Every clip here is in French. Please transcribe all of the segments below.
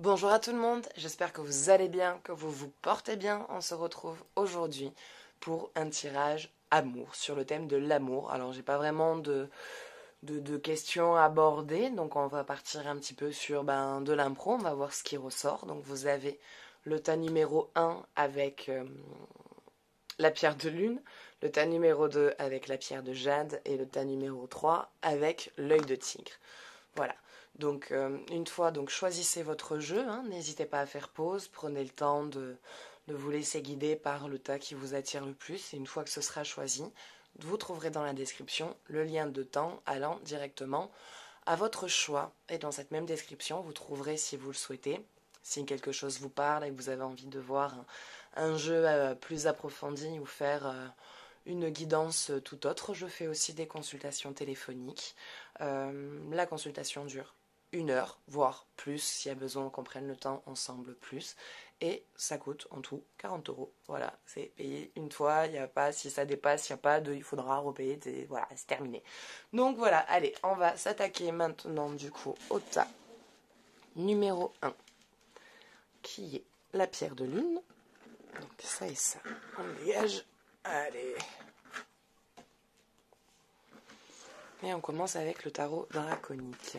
Bonjour à tout le monde, j'espère que vous allez bien, que vous vous portez bien. On se retrouve aujourd'hui pour un tirage amour, sur le thème de l'amour. Alors j'ai pas vraiment de questions à aborder, donc on va partir un petit peu sur de l'impro, on va voir ce qui ressort. Donc vous avez le tas numéro 1 avec la pierre de lune, le tas numéro 2 avec la pierre de jade et le tas numéro 3 avec l'œil de tigre. Voilà. Donc, une fois, donc choisissez votre jeu, hein, n'hésitez pas à faire pause, prenez le temps de vous laisser guider par le tas qui vous attire le plus. Et une fois que ce sera choisi, vous trouverez dans la description le lien de temps allant directement à votre choix. Et dans cette même description, vous trouverez, si vous le souhaitez, si quelque chose vous parle et que vous avez envie de voir un jeu plus approfondi ou faire une guidance tout autre, je fais aussi des consultations téléphoniques. La consultation dure 1 heure, voire plus, s'il y a besoin qu'on prenne le temps ensemble plus. Et ça coûte en tout 40 €. Voilà, c'est payé une fois, il n'y a pas, si ça dépasse, il n'y a pas de, il faudra repayer, voilà, c'est terminé. Donc voilà, allez, on va s'attaquer maintenant du coup au tas numéro 1, qui est la pierre de lune. Donc ça et ça, on dégage, allez. Et on commence avec le tarot draconique.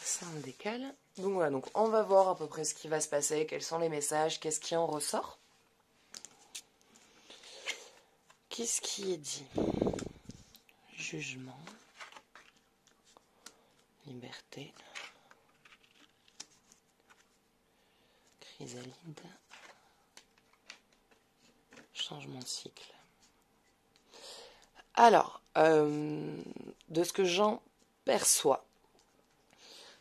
Ça on décale. Donc voilà, donc on va voir à peu près ce qui va se passer, quels sont les messages, qu'est-ce qui en ressort. Qu'est-ce qui est dit? Jugement, liberté, chrysalide, changement de cycle. Alors, de ce que j'en perçois,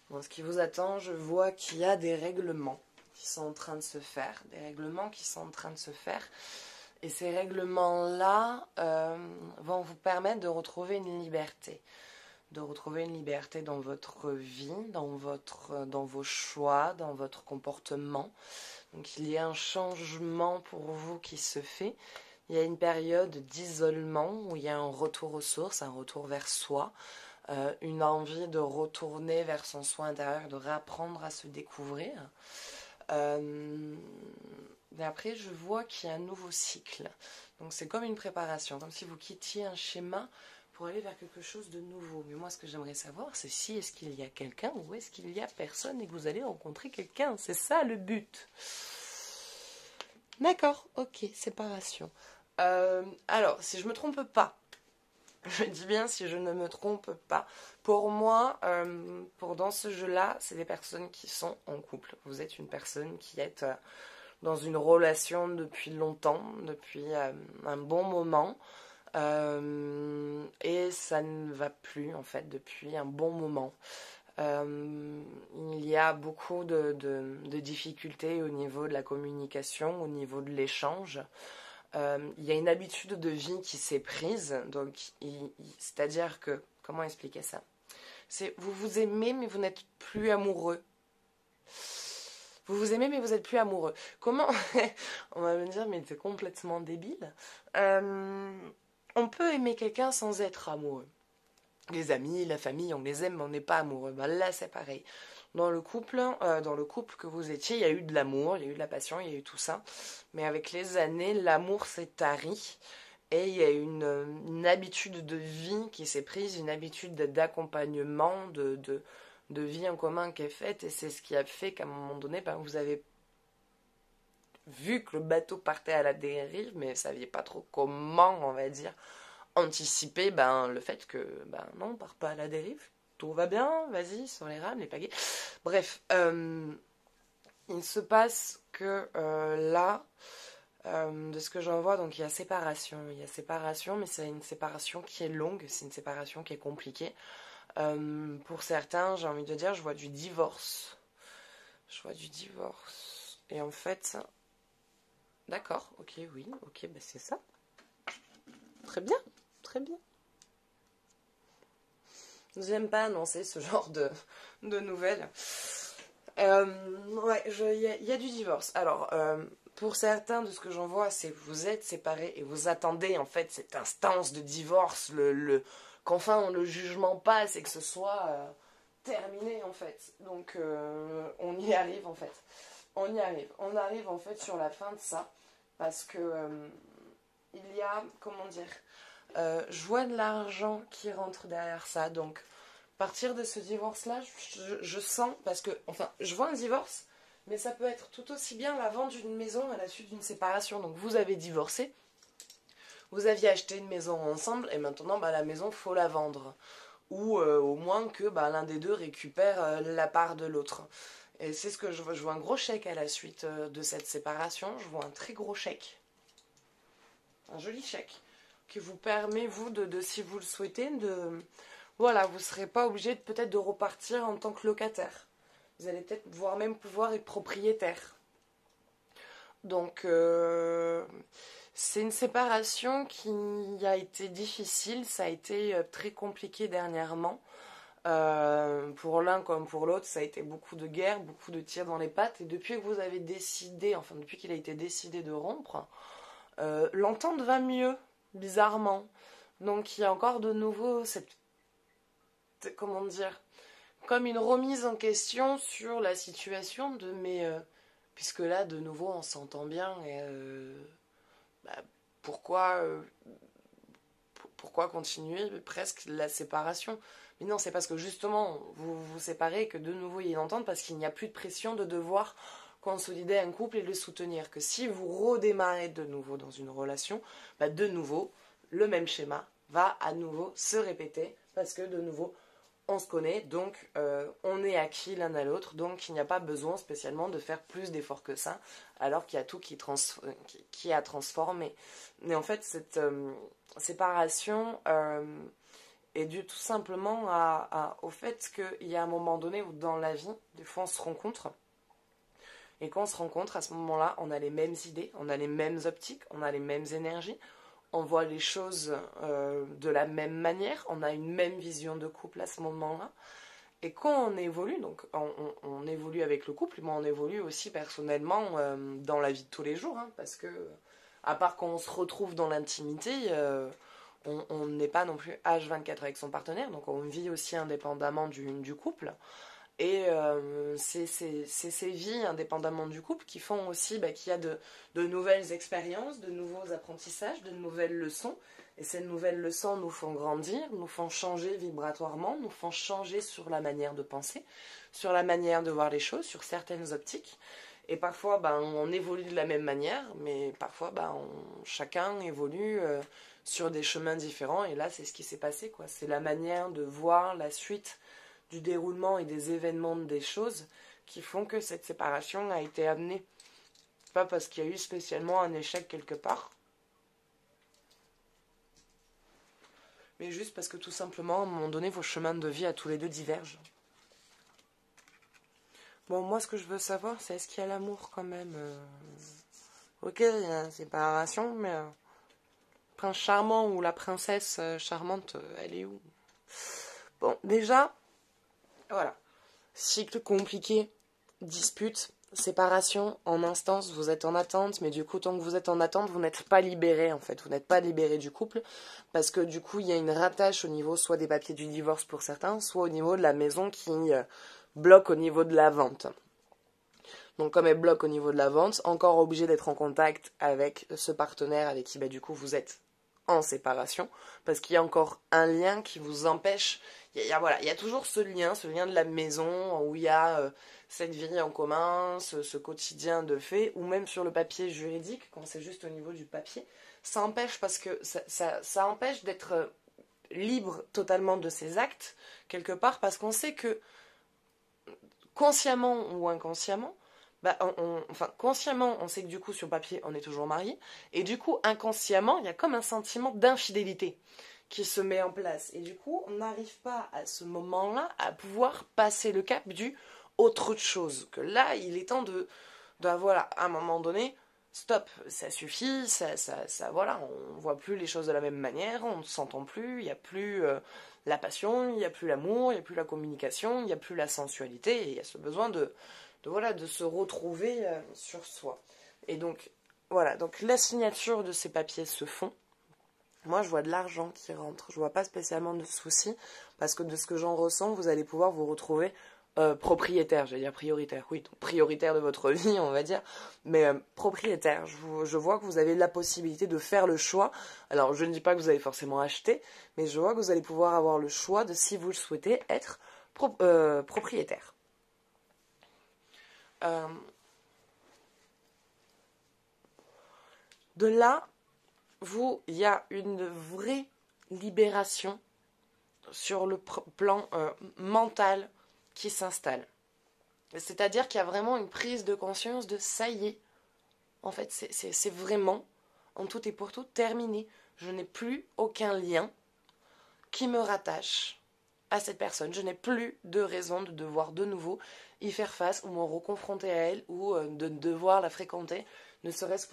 dans ce qui vous attend, je vois qu'il y a des règlements qui sont en train de se faire, et ces règlements-là vont vous permettre de retrouver une liberté. Dans votre vie, dans vos choix, dans votre comportement. Donc il y a un changement pour vous qui se fait. Il y a une période d'isolement où il y a un retour aux sources, un retour vers soi, une envie de retourner vers son soi intérieur, de réapprendre à se découvrir. Mais après, je vois qu'il y a un nouveau cycle. Donc c'est comme une préparation, comme si vous quittiez un schéma pour aller vers quelque chose de nouveau. Mais moi, ce que j'aimerais savoir, c'est si est-ce qu'il y a quelqu'un ou est-ce qu'il y a personne et que vous allez rencontrer quelqu'un. C'est ça le but. D'accord, ok, séparation. Alors, si je me trompe pas, je dis bien si je ne me trompe pas, pour moi, dans ce jeu-là, c'est des personnes qui sont en couple. Vous êtes une personne qui est dans une relation depuis longtemps, depuis un bon moment. Et ça ne va plus en fait depuis un bon moment. Il y a beaucoup de difficultés au niveau de la communication, au niveau de l'échange. Il y a une habitude de vie qui s'est prise, donc c'est-à-dire que, comment expliquer ça? C'est vous vous aimez mais vous n'êtes plus amoureux. Vous vous aimez mais vous n'êtes plus amoureux. Comment? On va me dire mais c'est complètement débile. On peut aimer quelqu'un sans être amoureux. Les amis, la famille, on les aime mais on n'est pas amoureux. Ben là c'est pareil. Dans le couple que vous étiez, il y a eu de l'amour, il y a eu de la passion, il y a eu tout ça. Mais avec les années, l'amour s'est tari. Et il y a une habitude de vie qui s'est prise, une habitude d'accompagnement, de vie en commun qui est faite. Et c'est ce qui a fait qu'à un moment donné, vous avez vu que le bateau partait à la dérive, mais vous ne saviez pas trop comment, on va dire, anticiper le fait que, non, on part pas à la dérive. Tout va bien, vas-y, sur les rames, les pagaies. Bref, il se passe que là, de ce que j'en vois, donc il y a séparation. Mais c'est une séparation qui est longue, c'est une séparation qui est compliquée. Pour certains, j'ai envie de dire, je vois du divorce. Choix du divorce. Et en fait, d'accord, ok, oui, ok, bah c'est ça. Très bien, très bien. J'aime pas annoncer ce genre de nouvelles. Ouais, il y a du divorce. Alors, pour certains, de ce que j'en vois, c'est que vous êtes séparés et vous attendez en fait cette instance de divorce, qu'enfin le jugement passe et que ce soit terminé en fait. Donc, on y arrive en fait. On y arrive. On arrive en fait sur la fin de ça parce que il y a, comment dire, je vois de l'argent qui rentre derrière ça. Donc, à partir de ce divorce-là, je sens, parce que, enfin, je vois un divorce, mais ça peut être tout aussi bien la vente d'une maison à la suite d'une séparation. Donc, vous avez divorcé, vous aviez acheté une maison ensemble, et maintenant, bah, la maison, faut la vendre. Ou au moins que bah, l'un des deux récupère la part de l'autre. Et c'est ce que je vois. Je vois un gros chèque à la suite de cette séparation. Je vois un très gros chèque. Un joli chèque qui vous permet, vous, si vous le souhaitez, voilà, vous ne serez pas obligé peut-être de repartir en tant que locataire. Vous allez peut-être voire même pouvoir être propriétaire. Donc, c'est une séparation qui a été difficile. Ça a été très compliqué dernièrement. Pour l'un comme pour l'autre, ça a été beaucoup de guerre, beaucoup de tirs dans les pattes. Et depuis que vous avez décidé, enfin depuis qu'il a été décidé de rompre, l'entente va mieux, bizarrement. Donc il y a encore de nouveau cette, comment dire, comme une remise en question sur la situation de puisque là de nouveau on s'entend bien et bah, pourquoi pourquoi continuer presque la séparation? Mais non, c'est parce que justement vous vous séparez que de nouveau il y a une entente parce qu'il n'y a plus de pression de devoir consolider un couple et le soutenir. Que si vous redémarrez de nouveau dans une relation, bah de nouveau le même schéma va à nouveau se répéter parce que de nouveau on se connaît, donc on est acquis l'un à l'autre, donc il n'y a pas besoin spécialement de faire plus d'efforts que ça, alors qu'il y a tout qui a transformé. Mais en fait, cette séparation est due tout simplement au fait qu'il y a un moment donné où dans la vie, des fois on se rencontre, et quand on se rencontre, à ce moment-là, on a les mêmes idées, on a les mêmes optiques, on a les mêmes énergies, on voit les choses de la même manière, on a une même vision de couple à ce moment-là. Et quand on évolue, donc on évolue avec le couple, mais on évolue aussi personnellement dans la vie de tous les jours, hein, parce que, à part quand on se retrouve dans l'intimité, on n'est pas non plus H24 avec son partenaire, donc on vit aussi indépendamment du couple. Et c'est ces vies, indépendamment du couple, qui font aussi qu'il y a de nouvelles expériences, de nouveaux apprentissages, de nouvelles leçons. Et ces nouvelles leçons nous font grandir, nous font changer vibratoirement, nous font changer sur la manière de penser, sur la manière de voir les choses, sur certaines optiques. Et parfois, on évolue de la même manière, mais parfois, chacun évolue sur des chemins différents. Et là, c'est ce qui s'est passé, quoi. C'est la manière de voir la suite du déroulement et des événements des choses qui font que cette séparation a été amenée. Pas parce qu'il y a eu spécialement un échec quelque part, mais juste parce que tout simplement, à un moment donné, vos chemins de vie à tous les deux divergent. Bon, moi, ce que je veux savoir, c'est est-ce qu'il y a l'amour quand même Ok, il y a la séparation, mais le prince charmant ou la princesse charmante, elle est où? Bon, déjà, voilà. Cycle compliqué, dispute, séparation, en instance, vous êtes en attente, mais du coup, tant que vous êtes en attente, vous n'êtes pas libéré, en fait. Vous n'êtes pas libéré du couple, parce que du coup, il y a une rattache au niveau soit des papiers du divorce pour certains, soit au niveau de la maison qui bloque au niveau de la vente. Donc, comme elle bloque au niveau de la vente, encore obligé d'être en contact avec ce partenaire avec qui, du coup, vous êtes en séparation, parce qu'il y a encore un lien qui vous empêche. Il y a toujours ce lien de la maison, où il y a cette vie en commun, ce quotidien de fait, ou même sur le papier juridique, quand c'est juste au niveau du papier, ça empêche parce que ça empêche d'être libre totalement de ses actes, quelque part, parce qu'on sait que, consciemment ou inconsciemment, consciemment, on sait que du coup, sur papier, on est toujours marié. Et du coup, inconsciemment, il y a comme un sentiment d'infidélité qui se met en place. Et du coup, on n'arrive pas à ce moment-là à pouvoir passer le cap du autre chose. Que là, il est temps voilà, à un moment donné, stop, ça suffit, voilà, on voit plus les choses de la même manière, on ne s'entend plus, il n'y a plus la passion, il n'y a plus l'amour, il n'y a plus la communication, il n'y a plus la sensualité, et il y a ce besoin voilà, de se retrouver sur soi. Et donc, voilà, donc la signature de ces papiers se font. Moi, je vois de l'argent qui rentre, je vois pas spécialement de soucis, parce que de ce que j'en ressens, vous allez pouvoir vous retrouver propriétaire, j'allais dire prioritaire, oui, donc prioritaire de votre vie, on va dire, mais propriétaire. Je vois que vous avez la possibilité de faire le choix. Alors, je ne dis pas que vous allez forcément acheter, mais je vois que vous allez pouvoir avoir le choix de, si vous le souhaitez, être propriétaire. De là, il y a une vraie libération sur le plan mental qui s'installe. C'est-à-dire qu'il y a vraiment une prise de conscience de ça y est. En fait, c'est vraiment, en tout et pour tout, terminé. Je n'ai plus aucun lien qui me rattache à cette personne. Je n'ai plus de raison de devoir de nouveau y faire face ou me reconfronter à elle ou de devoir la fréquenter, ne serait-ce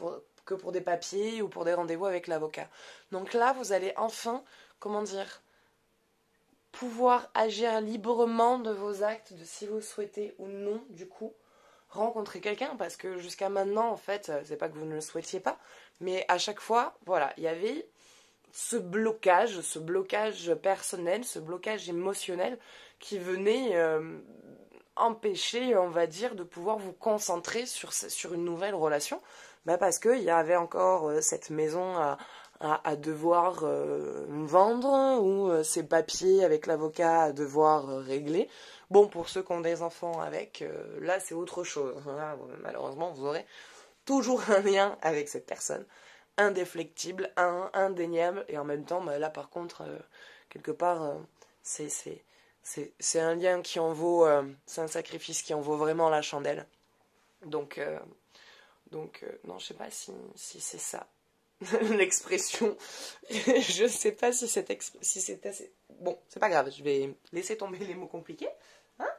que pour des papiers ou pour des rendez-vous avec l'avocat. Donc là, vous allez enfin, comment dire, pouvoir agir librement de vos actes, de si vous souhaitez ou non, du coup, rencontrer quelqu'un, parce que jusqu'à maintenant, en fait, c'est pas que vous ne le souhaitiez pas, mais à chaque fois, voilà, il y avait ce blocage personnel, ce blocage émotionnel qui venait empêcher, on va dire, de pouvoir vous concentrer sur une nouvelle relation, parce qu'il y avait encore cette maison à devoir vendre ou ces papiers avec l'avocat à devoir régler. Bon, pour ceux qui ont des enfants avec, là c'est autre chose. Là, malheureusement, vous aurez toujours un lien avec cette personne, indéflectible, indéniable, et en même temps, là par contre, quelque part, c'est un lien qui en vaut, c'est un sacrifice qui en vaut vraiment la chandelle. Donc non, je sais pas si c'est ça. L'expression. Je sais pas si c'est assez... Bon, c'est pas grave, je vais laisser tomber les mots compliqués. Hein,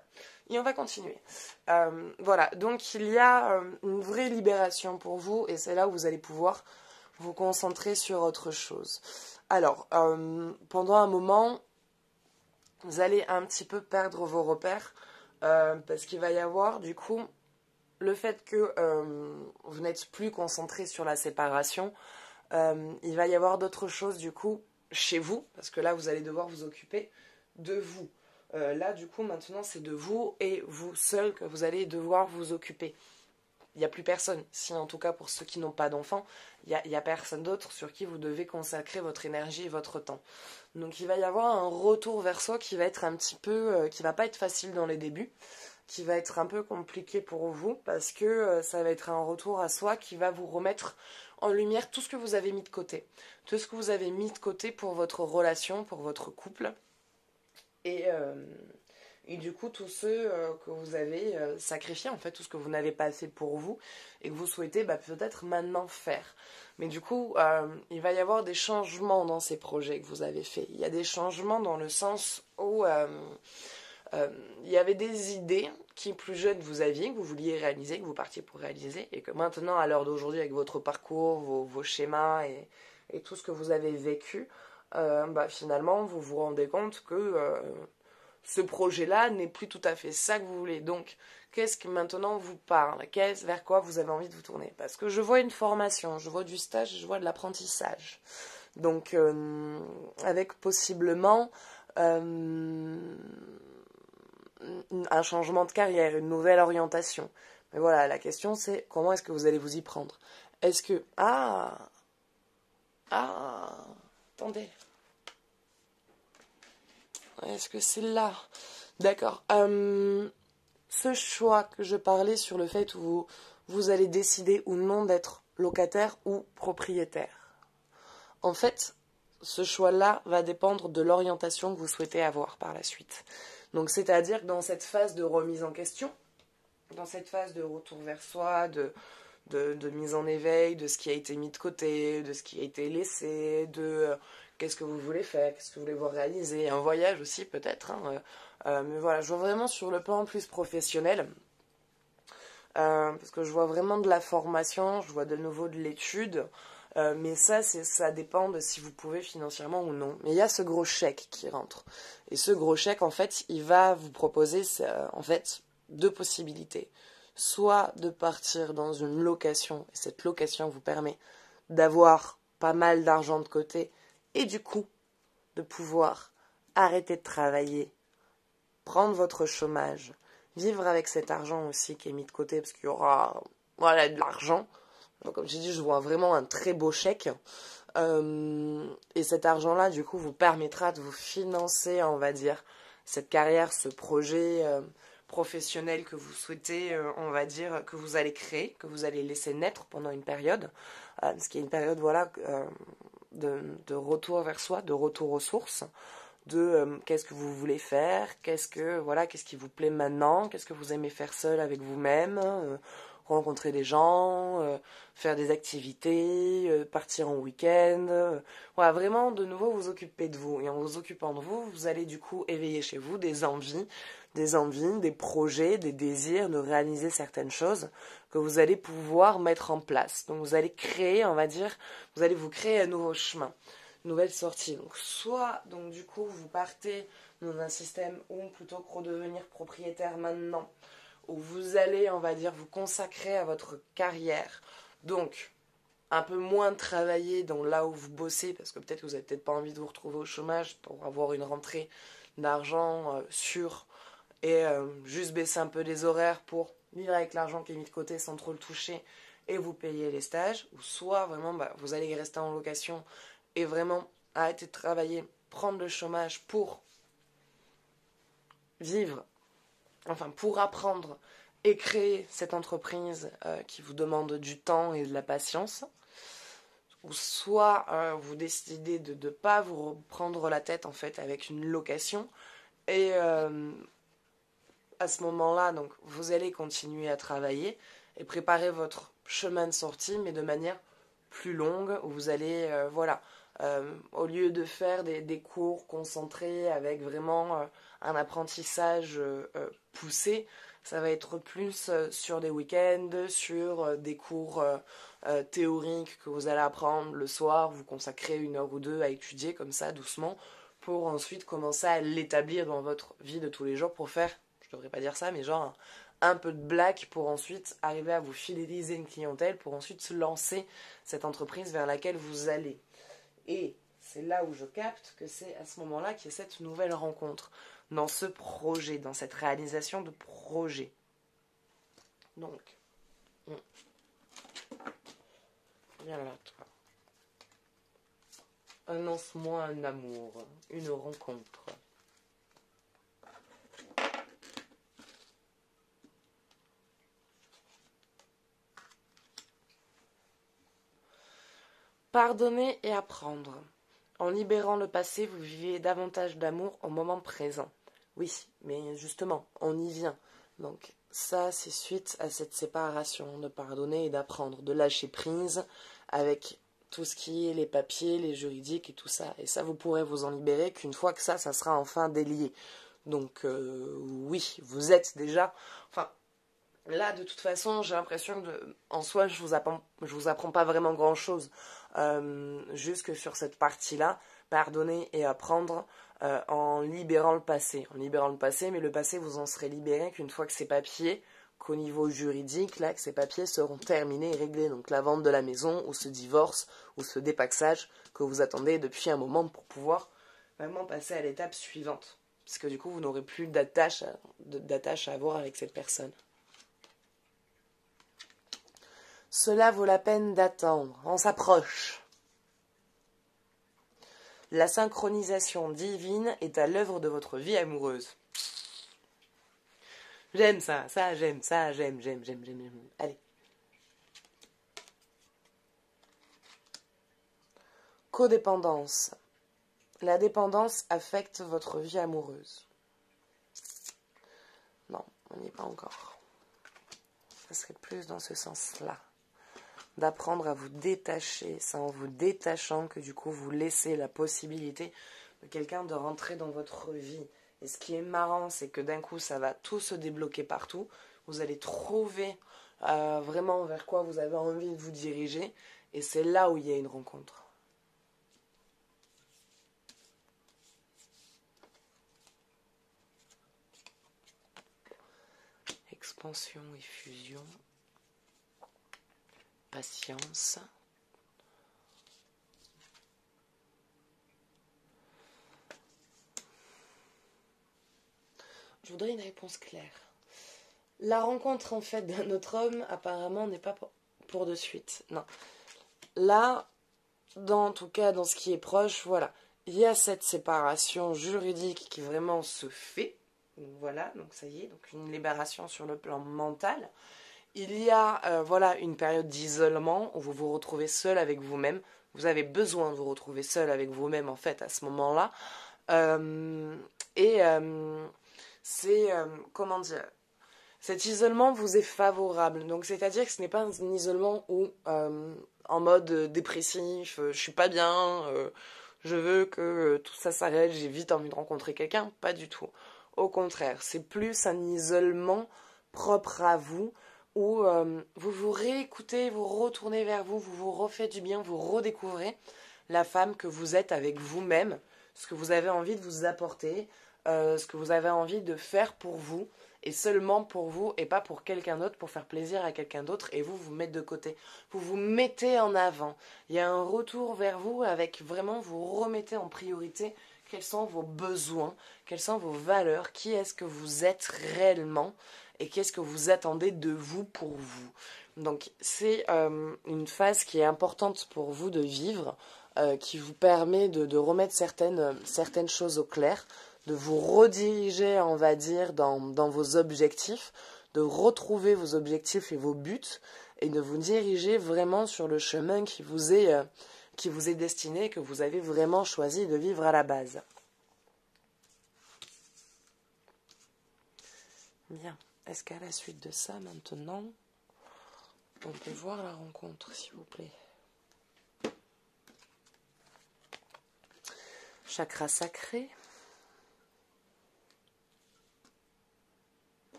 et on va continuer. Voilà, donc il y a une vraie libération pour vous, et c'est là où vous allez pouvoir vous concentrer sur autre chose. Alors, pendant un moment, vous allez un petit peu perdre vos repères, parce qu'il va y avoir, du coup, le fait que vous n'êtes plus concentré sur la séparation. Il va y avoir d'autres choses du coup chez vous, parce que là vous allez devoir vous occuper de vous. Là du coup maintenant c'est de vous et vous seul que vous allez devoir vous occuper. Il n'y a plus personne, si en tout cas pour ceux qui n'ont pas d'enfants, il n'y a personne d'autre sur qui vous devez consacrer votre énergie et votre temps. Donc il va y avoir un retour vers soi qui va être un petit peu, qui va pas être facile dans les débuts, qui va être un peu compliqué pour vous, parce que ça va être un retour à soi qui va vous remettre en lumière tout ce que vous avez mis de côté. Tout ce que vous avez mis de côté pour votre relation, pour votre couple. Et du coup, tous ceux que vous avez sacrifiés, en fait, tout ce que vous n'avez pas fait pour vous et que vous souhaitez peut-être maintenant faire. Mais du coup, il va y avoir des changements dans ces projets que vous avez faits. Il y a des changements dans le sens où il y avait des idées qui, plus jeune, vous aviez, que vous vouliez réaliser, que vous partiez pour réaliser, et que maintenant, à l'heure d'aujourd'hui, avec votre parcours, vos schémas et tout ce que vous avez vécu, finalement, vous vous rendez compte que ce projet-là n'est plus tout à fait ça que vous voulez. Donc, qu'est-ce qui maintenant vous parle? Vers quoi vous avez envie de vous tourner? Parce que je vois une formation, je vois du stage, je vois de l'apprentissage. Donc, avec possiblement un changement de carrière, une nouvelle orientation. Mais voilà, la question c'est comment est-ce que vous allez vous y prendre? Est-ce que... Attendez. Est-ce que c'est là? D'accord. Ce choix que je parlais sur le fait où vous allez décider ou non d'être locataire ou propriétaire. En fait, ce choix-là va dépendre de l'orientation que vous souhaitez avoir par la suite. Donc, c'est-à-dire que dans cette phase de remise en question, dans cette phase de retour vers soi, de mise en éveil, de ce qui a été mis de côté, de ce qui a été laissé, de qu'est-ce que vous voulez faire, qu'est-ce que vous voulez voir réaliser, un voyage aussi peut-être, hein, Mais voilà, je vois vraiment sur le plan plus professionnel. Parce que je vois vraiment de la formation, je vois de nouveau de l'étude. Mais ça dépend de si vous pouvez financièrement ou non. Mais il y a ce gros chèque qui rentre. Et ce gros chèque, en fait, il va vous proposer en fait, deux possibilités. Soit de partir dans une location, et cette location vous permet d'avoir pas mal d'argent de côté, et du coup, de pouvoir arrêter de travailler, prendre votre chômage, vivre avec cet argent aussi qui est mis de côté, parce qu'il y aura voilà, de l'argent. Donc, comme j'ai dit, je vois vraiment un très beau chèque. Et cet argent-là, du coup, vous permettra de vous financer, on va dire, cette carrière, ce projet professionnel que vous souhaitez, on va dire, que vous allez créer, que vous allez laisser naître pendant une période. Parce qu'il y a une période, voilà, de retour vers soi, de retour aux sources, de qu'est-ce que vous voulez faire, qu'est-ce qui vous plaît maintenant, qu'est-ce que vous aimez faire seul avec vous-même, rencontrer des gens, faire des activités, partir en week-end. Voilà, vraiment de nouveau vous occuper de vous. Et en vous occupant de vous, vous allez du coup éveiller chez vous des envies, des projets, des désirs de réaliser certaines choses que vous allez pouvoir mettre en place. Donc vous allez créer, on va dire, vous allez vous créer un nouveau chemin, une nouvelle sortie. Donc soit, donc du coup, vous partez dans un système où plutôt que redevenir propriétaire maintenant, où vous allez, on va dire, vous consacrer à votre carrière. Donc, un peu moins travailler dans là où vous bossez, parce que peut-être que vous n'avez peut-être pas envie de vous retrouver au chômage pour avoir une rentrée d'argent sûre et juste baisser un peu les horaires pour vivre avec l'argent qui est mis de côté sans trop le toucher et vous payer les stages. Ou soit vraiment, vous allez rester en location et vraiment arrêter de travailler, prendre le chômage pour vivre, enfin pour apprendre et créer cette entreprise qui vous demande du temps et de la patience. Ou soit vous décidez de ne pas vous prendre la tête en fait avec une location et à ce moment-là, donc vous allez continuer à travailler et préparer votre chemin de sortie, mais de manière plus longue, où vous allez, au lieu de faire des cours concentrés avec vraiment un apprentissage poussé, ça va être plus sur des week-ends, sur des cours théoriques que vous allez apprendre le soir, vous consacrez 1 heure ou 2 à étudier comme ça, doucement, pour ensuite commencer à l'établir dans votre vie de tous les jours pour faire, je devrais pas dire ça, mais genre un peu de blague pour ensuite arriver à vous fidéliser une clientèle, pour ensuite se lancer cette entreprise vers laquelle vous allez. Et c'est là où je capte que c'est à ce moment-là qu'il y a cette nouvelle rencontre, dans ce projet, dans cette réalisation de projet. Donc, viens là, toi. Annonce-moi un amour, une rencontre. Pardonner et apprendre. En libérant le passé, vous vivez davantage d'amour au moment présent. Oui, mais justement, on y vient. Donc ça, c'est suite à cette séparation, de pardonner et d'apprendre, de lâcher prise avec tout ce qui est les papiers, les juridiques et tout ça. Et ça, vous pourrez vous en libérer qu'une fois que ça sera enfin délié. Donc oui, vous êtes déjà... Enfin, là, de toute façon, j'ai l'impression que, en soi, je vous apprends pas vraiment grand-chose. Juste que sur cette partie-là, pardonner et apprendre en libérant le passé. En libérant le passé, mais le passé, vous en serez libéré qu'une fois que ces papiers, qu'au niveau juridique, là, que ces papiers seront terminés et réglés. Donc la vente de la maison, ou ce divorce, ou ce dépaxage que vous attendez depuis un moment pour pouvoir vraiment passer à l'étape suivante. Parce que du coup, vous n'aurez plus d'attache à avoir avec cette personne. Cela vaut la peine d'attendre. On s'approche. La synchronisation divine est à l'œuvre de votre vie amoureuse. J'aime ça, j'aime. Allez. Codépendance. La dépendance affecte votre vie amoureuse. Non, on n'y est pas encore. Ça serait plus dans ce sens-là. D'apprendre à vous détacher. C'est en vous détachant que du coup vous laissez la possibilité de quelqu'un de rentrer dans votre vie Et ce qui est marrant, c'est que d'un coup, ça va tout se débloquer partout. Vous allez trouver vraiment vers quoi vous avez envie de vous diriger. Et c'est là où il y a une rencontre. Expansion et fusion. Patience. Je voudrais une réponse claire. La rencontre en fait d'un autre homme apparemment n'est pas pour de suite. Non. Là, en tout cas dans ce qui est proche, voilà. Il y a cette séparation juridique qui vraiment se fait. Voilà, donc ça y est, donc une libération sur le plan mental. Il y a voilà, une période d'isolement où vous vous retrouvez seul avec vous-même. Vous avez besoin de vous retrouver seul avec vous-même en fait à ce moment-là. C'est, comment dire, cet isolement vous est favorable. Donc c'est-à-dire que ce n'est pas un isolement où, en mode dépressif, je suis pas bien, je veux que tout ça s'arrête, j'ai vite envie de rencontrer quelqu'un. Pas du tout. Au contraire, c'est plus un isolement propre à vous, où vous vous réécoutez, vous retournez vers vous, vous vous refaites du bien, vous redécouvrez la femme que vous êtes avec vous-même, ce que vous avez envie de vous apporter, ce que vous avez envie de faire pour vous, et seulement pour vous, et pas pour quelqu'un d'autre, pour faire plaisir à quelqu'un d'autre, et vous vous mettez de côté. Vous vous mettez en avant. Il y a un retour vers vous avec vraiment, vous remettez en priorité quels sont vos besoins, quelles sont vos valeurs, qui est-ce que vous êtes réellement, et qu'est-ce que vous attendez de vous pour vous. Donc c'est une phase qui est importante pour vous de vivre, qui vous permet de remettre certaines choses au clair, de vous rediriger, on va dire, dans vos objectifs, de retrouver vos objectifs et vos buts, et de vous diriger vraiment sur le chemin qui vous est destiné, que vous avez vraiment choisi de vivre à la base. Bien. Est-ce qu'à la suite de ça, maintenant, on peut voir la rencontre, s'il vous plaît? Chakra sacré.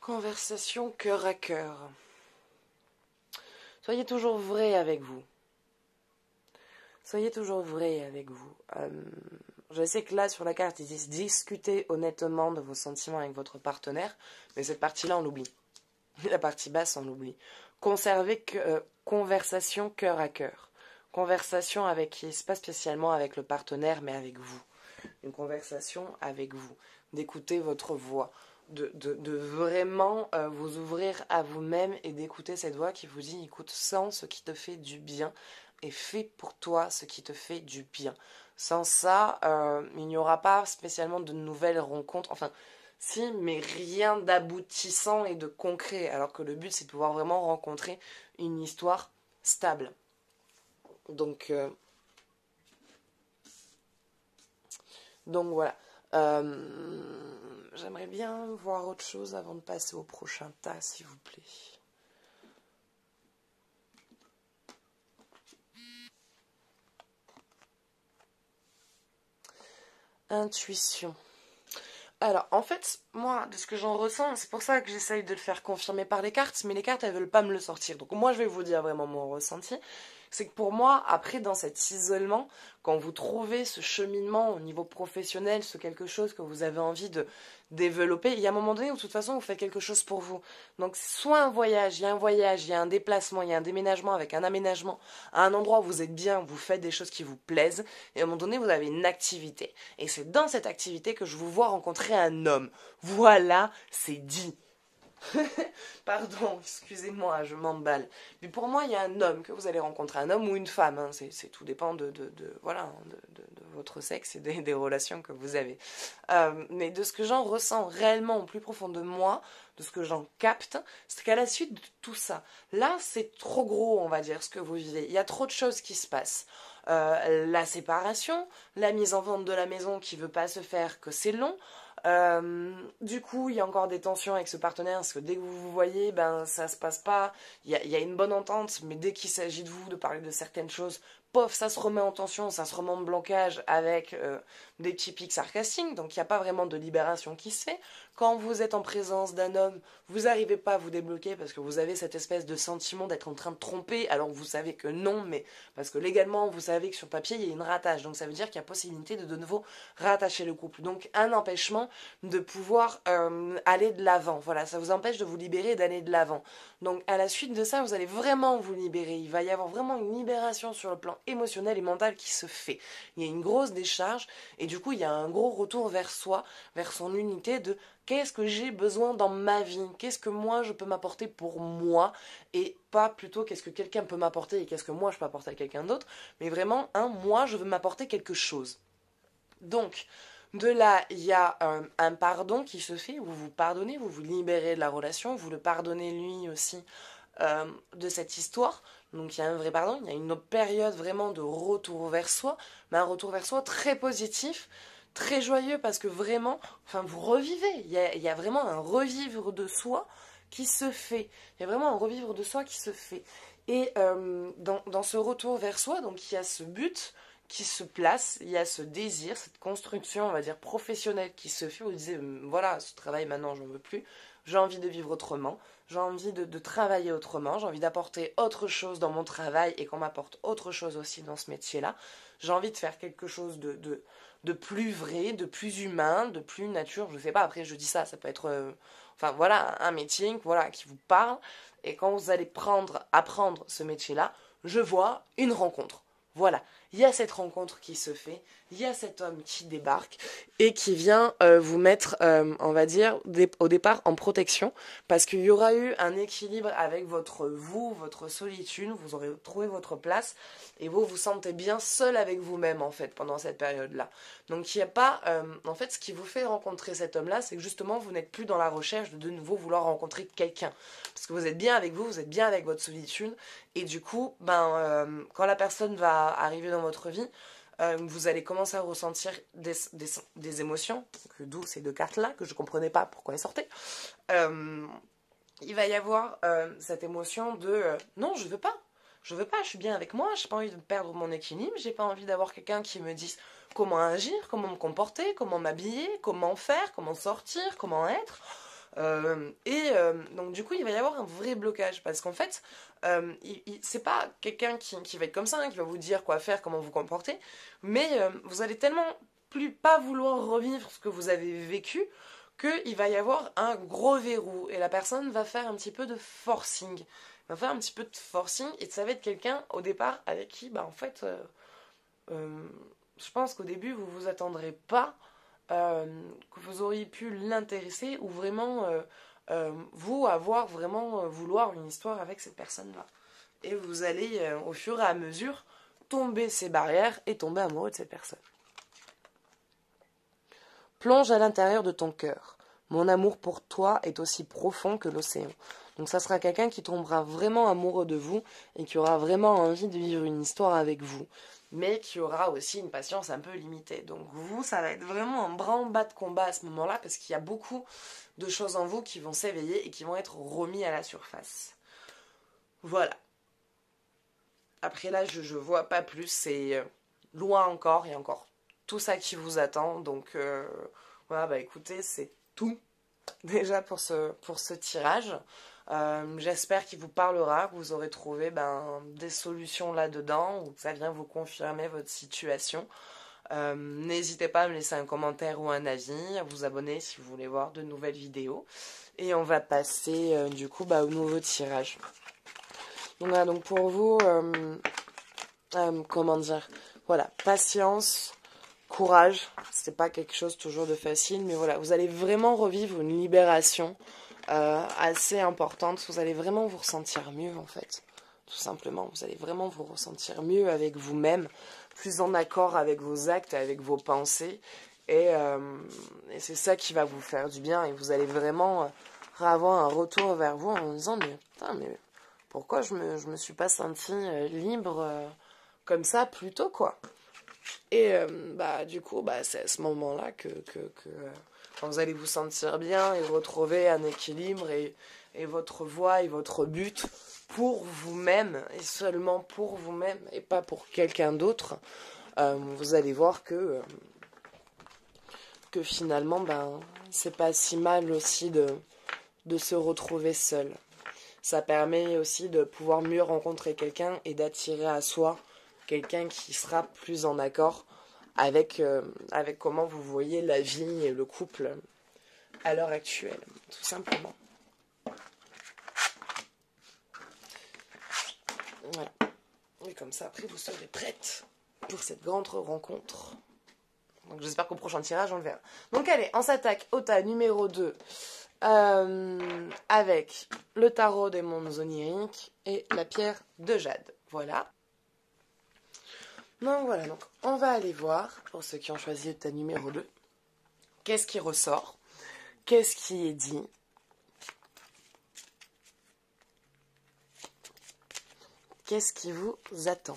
Conversation cœur à cœur. Soyez toujours vrai avec vous. Soyez toujours vrai avec vous. Je sais que là, sur la carte, ils disent discuter honnêtement de vos sentiments avec votre partenaire, mais cette partie-là, on l'oublie. La partie basse, on l'oublie. Conservez conversation cœur à cœur. Conversation avec qui? C'est pas spécialement avec le partenaire, mais avec vous. Une conversation avec vous. D'écouter votre voix. De vraiment vous ouvrir à vous-même et d'écouter cette voix qui vous dit écoute, sens ce qui te fait du bien et fais pour toi ce qui te fait du bien. Sans ça, il n'y aura pas spécialement de nouvelles rencontres. Enfin, si, mais rien d'aboutissant et de concret. Alors que le but, c'est de pouvoir vraiment rencontrer une histoire stable. Donc voilà. J'aimerais bien voir autre chose avant de passer au prochain tas, s'il vous plaît. Intuition. Alors, en fait, moi, de ce que j'en ressens, c'est pour ça que j'essaye de le faire confirmer par les cartes, mais les cartes, elles veulent pas me le sortir. Donc moi, je vais vous dire vraiment mon ressenti. C'est que pour moi, après, dans cet isolement, quand vous trouvez ce cheminement au niveau professionnel, ce quelque chose que vous avez envie de développer, il y a un moment donné où, de toute façon, vous faites quelque chose pour vous. Donc, soit un voyage, il y a un déplacement, il y a un déménagement avec un aménagement, à un endroit où vous êtes bien, vous faites des choses qui vous plaisent, et à un moment donné, vous avez une activité. Et c'est dans cette activité que je vous vois rencontrer un homme. Voilà, c'est dit. Pardon, excusez-moi, je m'emballe. Mais pour moi, il y a un homme que vous allez rencontrer, un homme ou une femme. Hein, c'est tout dépend de votre sexe et des relations que vous avez. Mais de ce que j'en ressens réellement au plus profond de moi, de ce que j'en capte, c'est qu'à la suite de tout ça, là, c'est trop gros, on va dire, ce que vous vivez. Il y a trop de choses qui se passent. La séparation, la mise en vente de la maison qui ne veut pas se faire, que c'est long. Du coup, il y a encore des tensions avec ce partenaire, parce que dès que vous vous voyez, ben ça se passe pas. Il y a une bonne entente, mais dès qu'il s'agit de vous, de parler de certaines choses, pof, ça se remet en tension, ça se remet en blocage avec des petits pics sarcastiques, donc il n'y a pas vraiment de libération qui se fait. Quand vous êtes en présence d'un homme, vous n'arrivez pas à vous débloquer parce que vous avez cette espèce de sentiment d'être en train de tromper, alors que vous savez que non, mais parce que légalement, vous savez que sur papier, il y a une rattache, donc ça veut dire qu'il y a possibilité de nouveau rattacher le couple. Donc un empêchement de pouvoir aller de l'avant. Voilà, ça vous empêche de vous libérer et d'aller de l'avant. Donc à la suite de ça, vous allez vraiment vous libérer. Il va y avoir vraiment une libération sur le plan émotionnel et mental qui se fait. Il y a une grosse décharge et du coup, il y a un gros retour vers soi, vers son unité de qu'est-ce que j'ai besoin dans ma vie, qu'est-ce que moi je peux m'apporter pour moi et pas plutôt qu'est-ce que quelqu'un peut m'apporter et qu'est-ce que moi je peux apporter à quelqu'un d'autre, mais vraiment moi je veux m'apporter quelque chose. Donc, de là, il y a un pardon qui se fait, vous vous pardonnez, vous vous libérez de la relation, vous le pardonnez lui aussi de cette histoire. Donc il y a un vrai pardon, il y a une période vraiment de retour vers soi, mais un retour vers soi très positif, très joyeux parce que vraiment, enfin vous revivez, il y a vraiment un revivre de soi qui se fait. Il y a vraiment un revivre de soi qui se fait. Et dans ce retour vers soi, donc il y a ce but qui se place, il y a ce désir, cette construction, on va dire, professionnelle qui se fait, où vous disiez, voilà, ce travail maintenant, j'en veux plus, j'ai envie de vivre autrement, j'ai envie de travailler autrement, j'ai envie d'apporter autre chose dans mon travail et qu'on m'apporte autre chose aussi dans ce métier-là, j'ai envie de faire quelque chose de plus vrai, de plus humain, de plus nature, je sais pas, après je dis ça, ça peut être, enfin voilà, un métier voilà, qui vous parle, et quand vous allez apprendre ce métier-là, je vois une rencontre. Voilà, il y a cette rencontre qui se fait, il y a cet homme qui débarque et qui vient vous mettre, on va dire, au départ en protection, parce qu'il y aura eu un équilibre avec votre solitude, vous aurez trouvé votre place et vous vous sentez bien seul avec vous-même en fait pendant cette période-là. Donc il n'y a pas, en fait, ce qui vous fait rencontrer cet homme-là, c'est que justement vous n'êtes plus dans la recherche de nouveau vouloir rencontrer quelqu'un, parce que vous êtes bien avec vous, vous êtes bien avec votre solitude. Et du coup, quand la personne va arriver dans votre vie, vous allez commencer à ressentir des émotions, d'où ces deux cartes-là, que je ne comprenais pas pourquoi elles sortaient. Il va y avoir cette émotion de non, je veux pas. Je veux pas, je suis bien avec moi, j'ai pas envie de perdre mon équilibre, j'ai pas envie d'avoir quelqu'un qui me dise comment agir, comment me comporter, comment m'habiller, comment faire, comment sortir, comment être. Donc du coup il va y avoir un vrai blocage parce qu'en fait c'est pas quelqu'un qui va être comme ça hein, qui va vous dire quoi faire, comment vous comporter, mais vous allez tellement plus pas vouloir revivre ce que vous avez vécu qu'il va y avoir un gros verrou et la personne va faire un petit peu de forcing, va faire un petit peu de forcing et ça va être quelqu'un au départ avec qui en fait je pense qu'au début vous vous attendrez pas que vous auriez pu l'intéresser ou vraiment vous avoir vraiment vouloir une histoire avec cette personne-là. Et vous allez au fur et à mesure tomber ces barrières et tomber amoureux de cette personne. Plonge à l'intérieur de ton cœur. Mon amour pour toi est aussi profond que l'océan. Donc ça sera quelqu'un qui tombera vraiment amoureux de vous et qui aura vraiment envie de vivre une histoire avec vous, mais qui aura aussi une patience un peu limitée. Donc vous, ça va être vraiment un branle-bas de combat à ce moment-là, parce qu'il y a beaucoup de choses en vous qui vont s'éveiller et qui vont être remis à la surface. Voilà. Après là, je vois pas plus, c'est loin encore, il y a encore tout ça qui vous attend. Donc voilà, écoutez, c'est tout déjà pour ce tirage. J'espère qu'il vous parlera, que vous aurez trouvé des solutions là-dedans, ou que ça vient vous confirmer votre situation. N'hésitez pas à me laisser un commentaire ou un avis, à vous abonner si vous voulez voir de nouvelles vidéos. Et on va passer du coup au nouveau tirage. Donc voilà, donc pour vous, comment dire, voilà, patience, courage, c'est pas quelque chose toujours de facile, mais voilà, vous allez vraiment revivre une libération assez importante, vous allez vraiment vous ressentir mieux en fait, tout simplement, vous allez vraiment vous ressentir mieux avec vous-même, plus en accord avec vos actes, avec vos pensées, et c'est ça qui va vous faire du bien, et vous allez vraiment avoir un retour vers vous en disant mais putain, mais pourquoi je me suis pas sentie libre comme ça plus tôt quoi. Et du coup, c'est à ce moment-là que quand vous allez vous sentir bien et retrouver un équilibre et votre voie et votre but pour vous-même et seulement pour vous-même et pas pour quelqu'un d'autre, vous allez voir que finalement, c'est pas si mal aussi de se retrouver seul. Ça permet aussi de pouvoir mieux rencontrer quelqu'un et d'attirer à soi quelqu'un qui sera plus en accord avec comment vous voyez la vie et le couple à l'heure actuelle, tout simplement. Voilà. Et comme ça, après, vous serez prête pour cette grande rencontre. Donc j'espère qu'au prochain tirage, on le verra. Donc allez, on s'attaque au tas numéro 2 avec le tarot des mondes oniriques et la pierre de jade. Voilà. Donc voilà, donc on va aller voir, pour ceux qui ont choisi le tas numéro 2, qu'est-ce qui ressort, qu'est-ce qui est dit, qu'est-ce qui vous attend.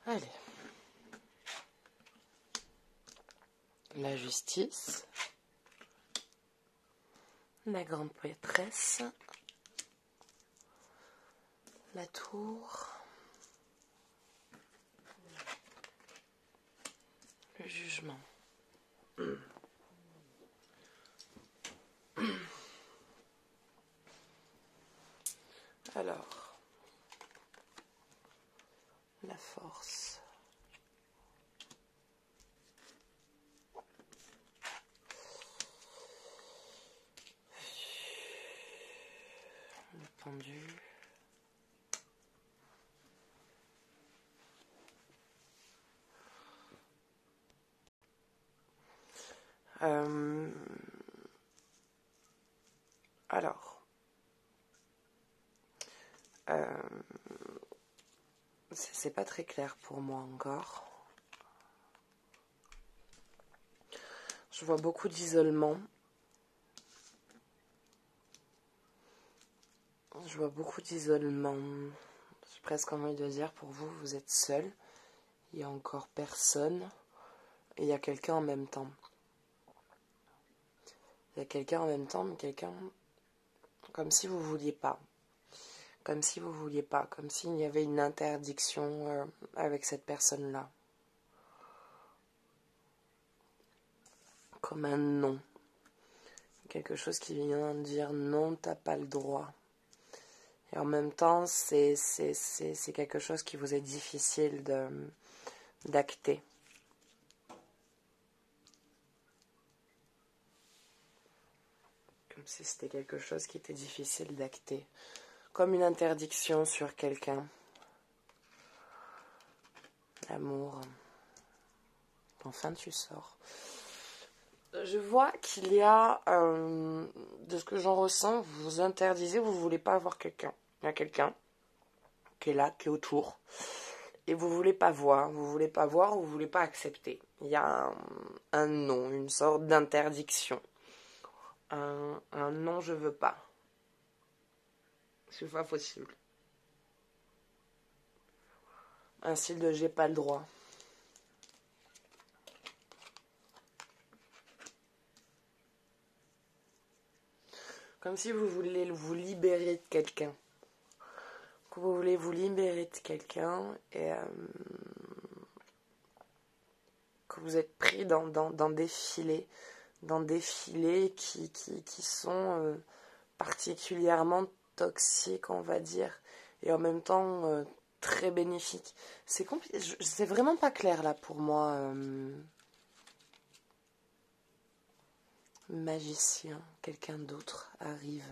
Allez. La justice. La grande prêtresse. La tour. Le jugement. Alors. La force. Le pendu. Alors. C'est pas très clair pour moi encore. Je vois beaucoup d'isolement. Je vois beaucoup d'isolement. J'ai presque envie de dire, pour vous, vous êtes seul. Il y a encore personne. Et il y a quelqu'un en même temps. Il y a quelqu'un en même temps, mais quelqu'un comme si vous vouliez pas. Comme si vous vouliez pas. Comme s'il y avait une interdiction avec cette personne-là. Comme un non. Quelque chose qui vient de dire non, t'as pas le droit. Et en même temps, c'est quelque chose qui vous est difficile d'acter. Comme si c'était quelque chose qui était difficile d'acter. Comme une interdiction sur quelqu'un. L'amour. Enfin, tu sors. Je vois qu'il y a, de ce que j'en ressens, vous vous interdisez, vous ne voulez pas avoir quelqu'un. Il y a quelqu'un qui est là, qui est autour. Et vous ne voulez pas voir, vous voulez pas accepter. Il y a un non, une sorte d'interdiction. Un non, je veux pas. C'est pas possible. Un style de j'ai pas le droit. Comme si vous voulez vous libérer de quelqu'un. Que vous voulez vous libérer de quelqu'un et que vous êtes pris dans des filets. Dans des filets qui sont particulièrement toxiques, on va dire. Et en même temps très bénéfiques. C'est compliqué. C'est vraiment pas clair là pour moi. Magicien, quelqu'un d'autre arrive.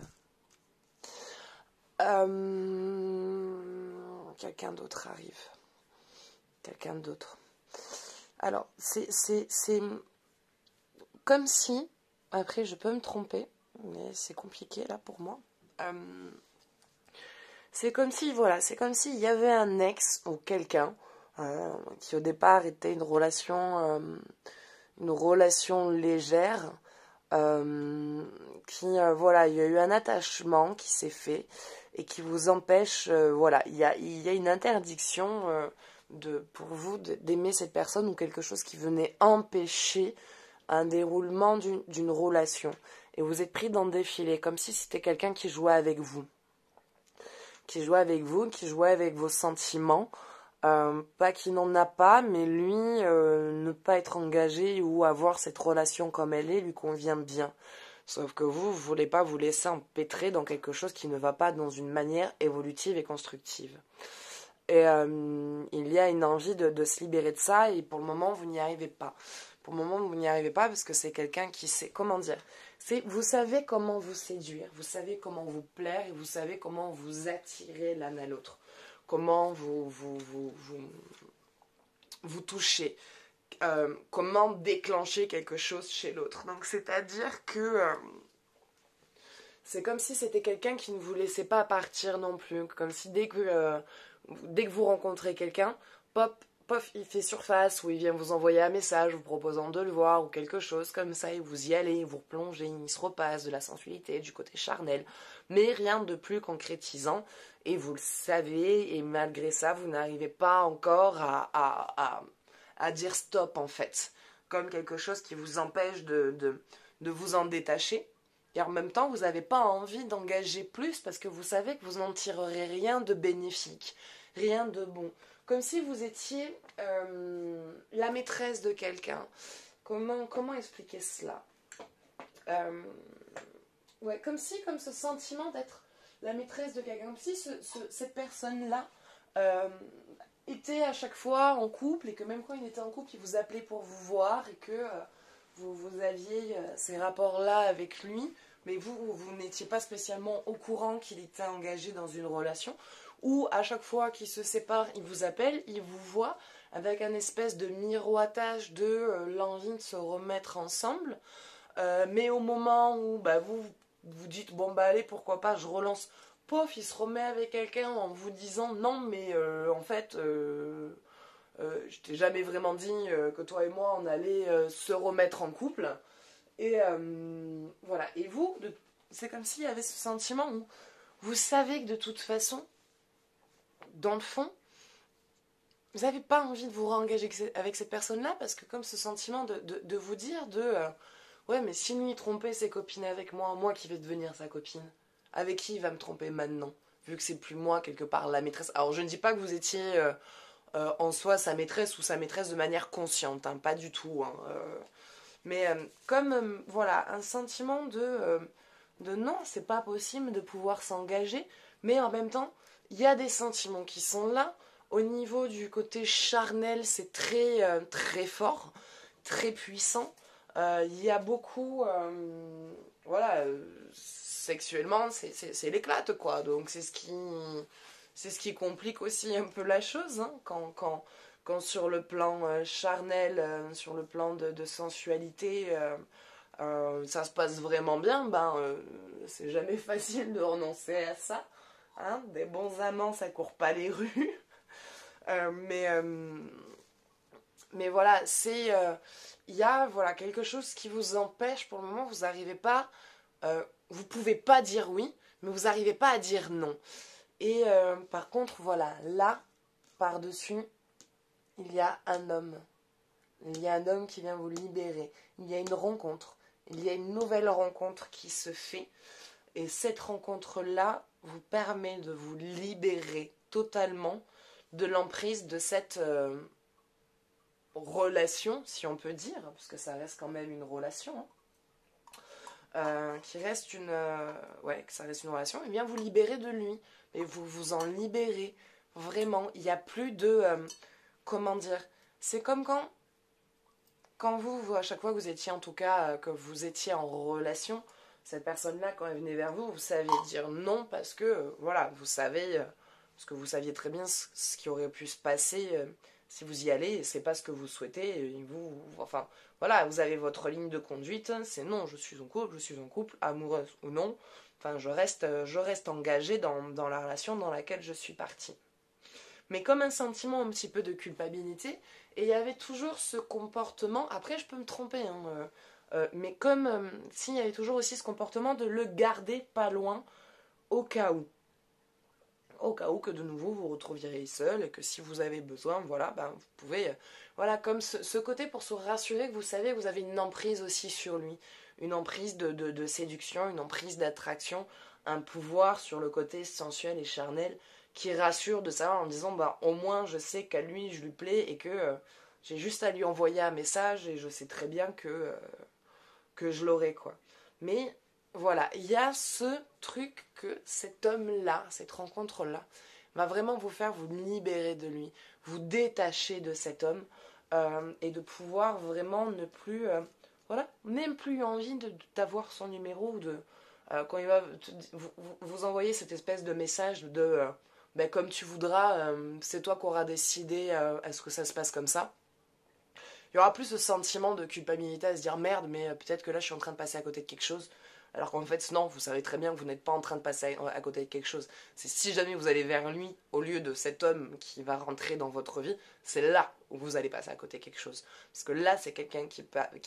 quelqu'un d'autre arrive. Quelqu'un d'autre. Alors, c'est comme si, après je peux me tromper, mais c'est compliqué là pour moi. C'est comme si, voilà, c'est comme s'il y avait un ex ou quelqu'un qui au départ était une relation légère, voilà, il y a eu un attachement qui s'est fait et qui vous empêche, voilà, il y a une interdiction pour vous d'aimer cette personne ou quelque chose qui venait empêcher un déroulement d'une relation. Et vous êtes pris dans le défilé, comme si c'était quelqu'un qui jouait avec vous. Qui jouait avec vos sentiments. Pas qu'il n'en a pas, mais lui, ne pas être engagé ou avoir cette relation comme elle est lui convient bien. Sauf que vous ne voulez pas vous laisser empêtrer dans quelque chose qui ne va pas dans une manière évolutive et constructive. Et il y a une envie de se libérer de ça, et pour le moment, vous n'y arrivez pas. Pour le moment, vous n'y arrivez pas parce que c'est quelqu'un qui sait, comment dire, vous savez comment vous séduire, vous savez comment vous plaire, et vous savez comment vous attirer l'un à l'autre. Comment vous toucher, comment déclencher quelque chose chez l'autre. Donc c'est-à-dire que c'est comme si c'était quelqu'un qui ne vous laissait pas partir non plus, comme si dès que vous rencontrez quelqu'un, pof, il fait surface, ou il vient vous envoyer un message vous proposant de le voir, ou quelque chose comme ça, et vous y allez, vous replongez, il se repasse de la sensualité, du côté charnel, mais rien de plus concrétisant, et vous le savez, et malgré ça, vous n'arrivez pas encore à dire stop, en fait, comme quelque chose qui vous empêche de vous en détacher, et en même temps, vous n'avez pas envie d'engager plus, parce que vous savez que vous n'en tirerez rien de bénéfique, rien de bon. Comme si vous étiez la maîtresse de quelqu'un. Comment expliquer cela ouais, comme ce sentiment d'être la maîtresse de quelqu'un. Comme si cette personne-là était à chaque fois en couple, et que même quand il était en couple, il vous appelait pour vous voir, et que vous aviez ces rapports-là avec lui, mais vous n'étiez pas spécialement au courant qu'il était engagé dans une relation. Ou à chaque fois qu'il se sépare, il vous appelle, il vous voit, avec un espèce de miroitage de l'envie de se remettre ensemble. Mais au moment où vous dites, bon bah allez, pourquoi pas, je relance, pof, il se remet avec quelqu'un en vous disant, non mais en fait, je t'ai jamais vraiment dit que toi et moi on allait se remettre en couple. Et voilà, et vous, c'est comme s'il y avait ce sentiment où vous savez que de toute façon, dans le fond, vous n'avez pas envie de vous réengager avec cette personne-là, parce que comme ce sentiment de vous dire ouais, mais si lui trompait ses copines avec moi qui vais devenir sa copine, avec qui il va me tromper maintenant, vu que c'est plus moi quelque part la maîtresse. Alors je ne dis pas que vous étiez en soi sa maîtresse ou sa maîtresse de manière consciente, hein, pas du tout. Hein, mais comme voilà, un sentiment de non, c'est pas possible de pouvoir s'engager, mais en même temps, il y a des sentiments qui sont là. Au niveau du côté charnel, c'est très fort, très puissant. Il y a beaucoup, voilà, sexuellement, c'est l'éclate, quoi. Donc c'est ce qui complique aussi un peu la chose, hein, quand sur le plan charnel, sur le plan de sensualité, ça se passe vraiment bien, c'est jamais facile de renoncer à ça. Hein, des bons amants, ça court pas les rues. Mais voilà, il y a voilà, quelque chose qui vous empêche pour le moment, vous n'arrivez pas, vous pouvez pas dire oui, mais vous n'arrivez pas à dire non. Et par contre, voilà, là, par-dessus, il y a un homme. Il y a un homme qui vient vous libérer. Il y a une rencontre. Il y a une nouvelle rencontre qui se fait. Et cette rencontre-là vous permet de vous libérer totalement de l'emprise de cette relation, si on peut dire, parce que ça reste quand même une relation, hein, que ça reste une relation, et bien vous libérez de lui, et vous vous en libérez, vraiment, il n'y a plus de, comment dire, c'est comme quand vous, à chaque fois que vous étiez, en tout cas, que vous étiez en relation, cette personne-là, quand elle venait vers vous, vous saviez dire non, parce que, voilà, vous savez parce que vous saviez très bien ce qui aurait pu se passer si vous y allez, et c'est pas ce que vous souhaitez, et enfin, voilà, vous avez votre ligne de conduite, c'est non, je suis en couple, amoureuse ou non, enfin, je reste engagée dans la relation dans laquelle je suis partie. Mais comme un sentiment un petit peu de culpabilité, et il y avait toujours ce comportement, après je peux me tromper, hein, mais comme s'il y avait toujours aussi ce comportement de le garder pas loin au cas où. Au cas où que de nouveau vous retrouviez seul et que si vous avez besoin, voilà, ben vous pouvez, voilà, comme ce côté pour se rassurer que vous savez que vous avez une emprise aussi sur lui, une emprise de séduction, une emprise d'attraction, un pouvoir sur le côté sensuel et charnel qui rassure de savoir en disant, bah au moins je sais qu'à lui je lui plais et que j'ai juste à lui envoyer un message et je sais très bien que je l'aurai, quoi. Mais voilà, il y a ce truc que cet homme-là, cette rencontre-là, va vraiment vous faire vous libérer de lui, vous détacher de cet homme et de pouvoir vraiment ne plus, voilà, même plus envie d'avoir son numéro ou de, quand il va vous envoyer cette espèce de message de, ben, comme tu voudras, c'est toi qui auras décidé, est-ce que ça se passe comme ça. Il y aura plus ce sentiment de culpabilité à se dire merde, mais peut-être que là je suis en train de passer à côté de quelque chose. Alors qu'en fait, non, vous savez très bien que vous n'êtes pas en train de passer à côté de quelque chose. C'est si jamais vous allez vers lui, au lieu de cet homme qui va rentrer dans votre vie, c'est là où vous allez passer à côté de quelque chose. Parce que là, c'est quelqu'un qui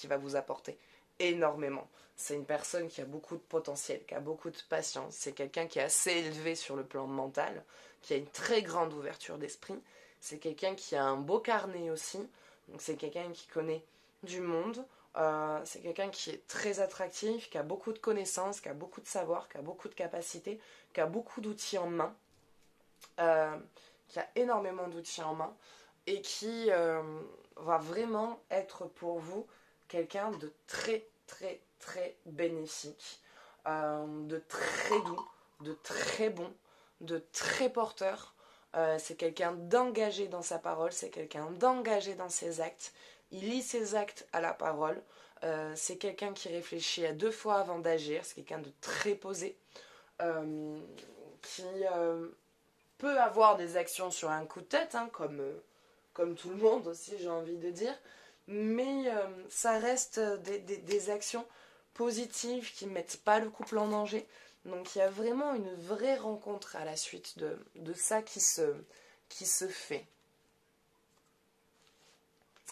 va vous apporter énormément. C'est une personne qui a beaucoup de potentiel, qui a beaucoup de patience. C'est quelqu'un qui est assez élevé sur le plan mental, qui a une très grande ouverture d'esprit. C'est quelqu'un qui a un beau carnet aussi. Donc c'est quelqu'un qui connaît du monde, c'est quelqu'un qui est très attractif, qui a beaucoup de connaissances, qui a beaucoup de savoir, qui a beaucoup de capacités, qui a beaucoup d'outils en main, qui a énormément d'outils en main et qui va vraiment être pour vous quelqu'un de très très très bénéfique, de très doux, de très bon, de très porteur. C'est quelqu'un d'engagé dans sa parole, c'est quelqu'un d'engagé dans ses actes. Il lit ses actes à la parole. C'est quelqu'un qui réfléchit à 2 fois avant d'agir. C'est quelqu'un de très posé, qui peut avoir des actions sur un coup de tête, hein, comme tout le monde aussi, j'ai envie de dire. Mais ça reste des actions positives qui ne mettent pas le couple en danger. Donc il y a vraiment une vraie rencontre à la suite de ça qui se fait.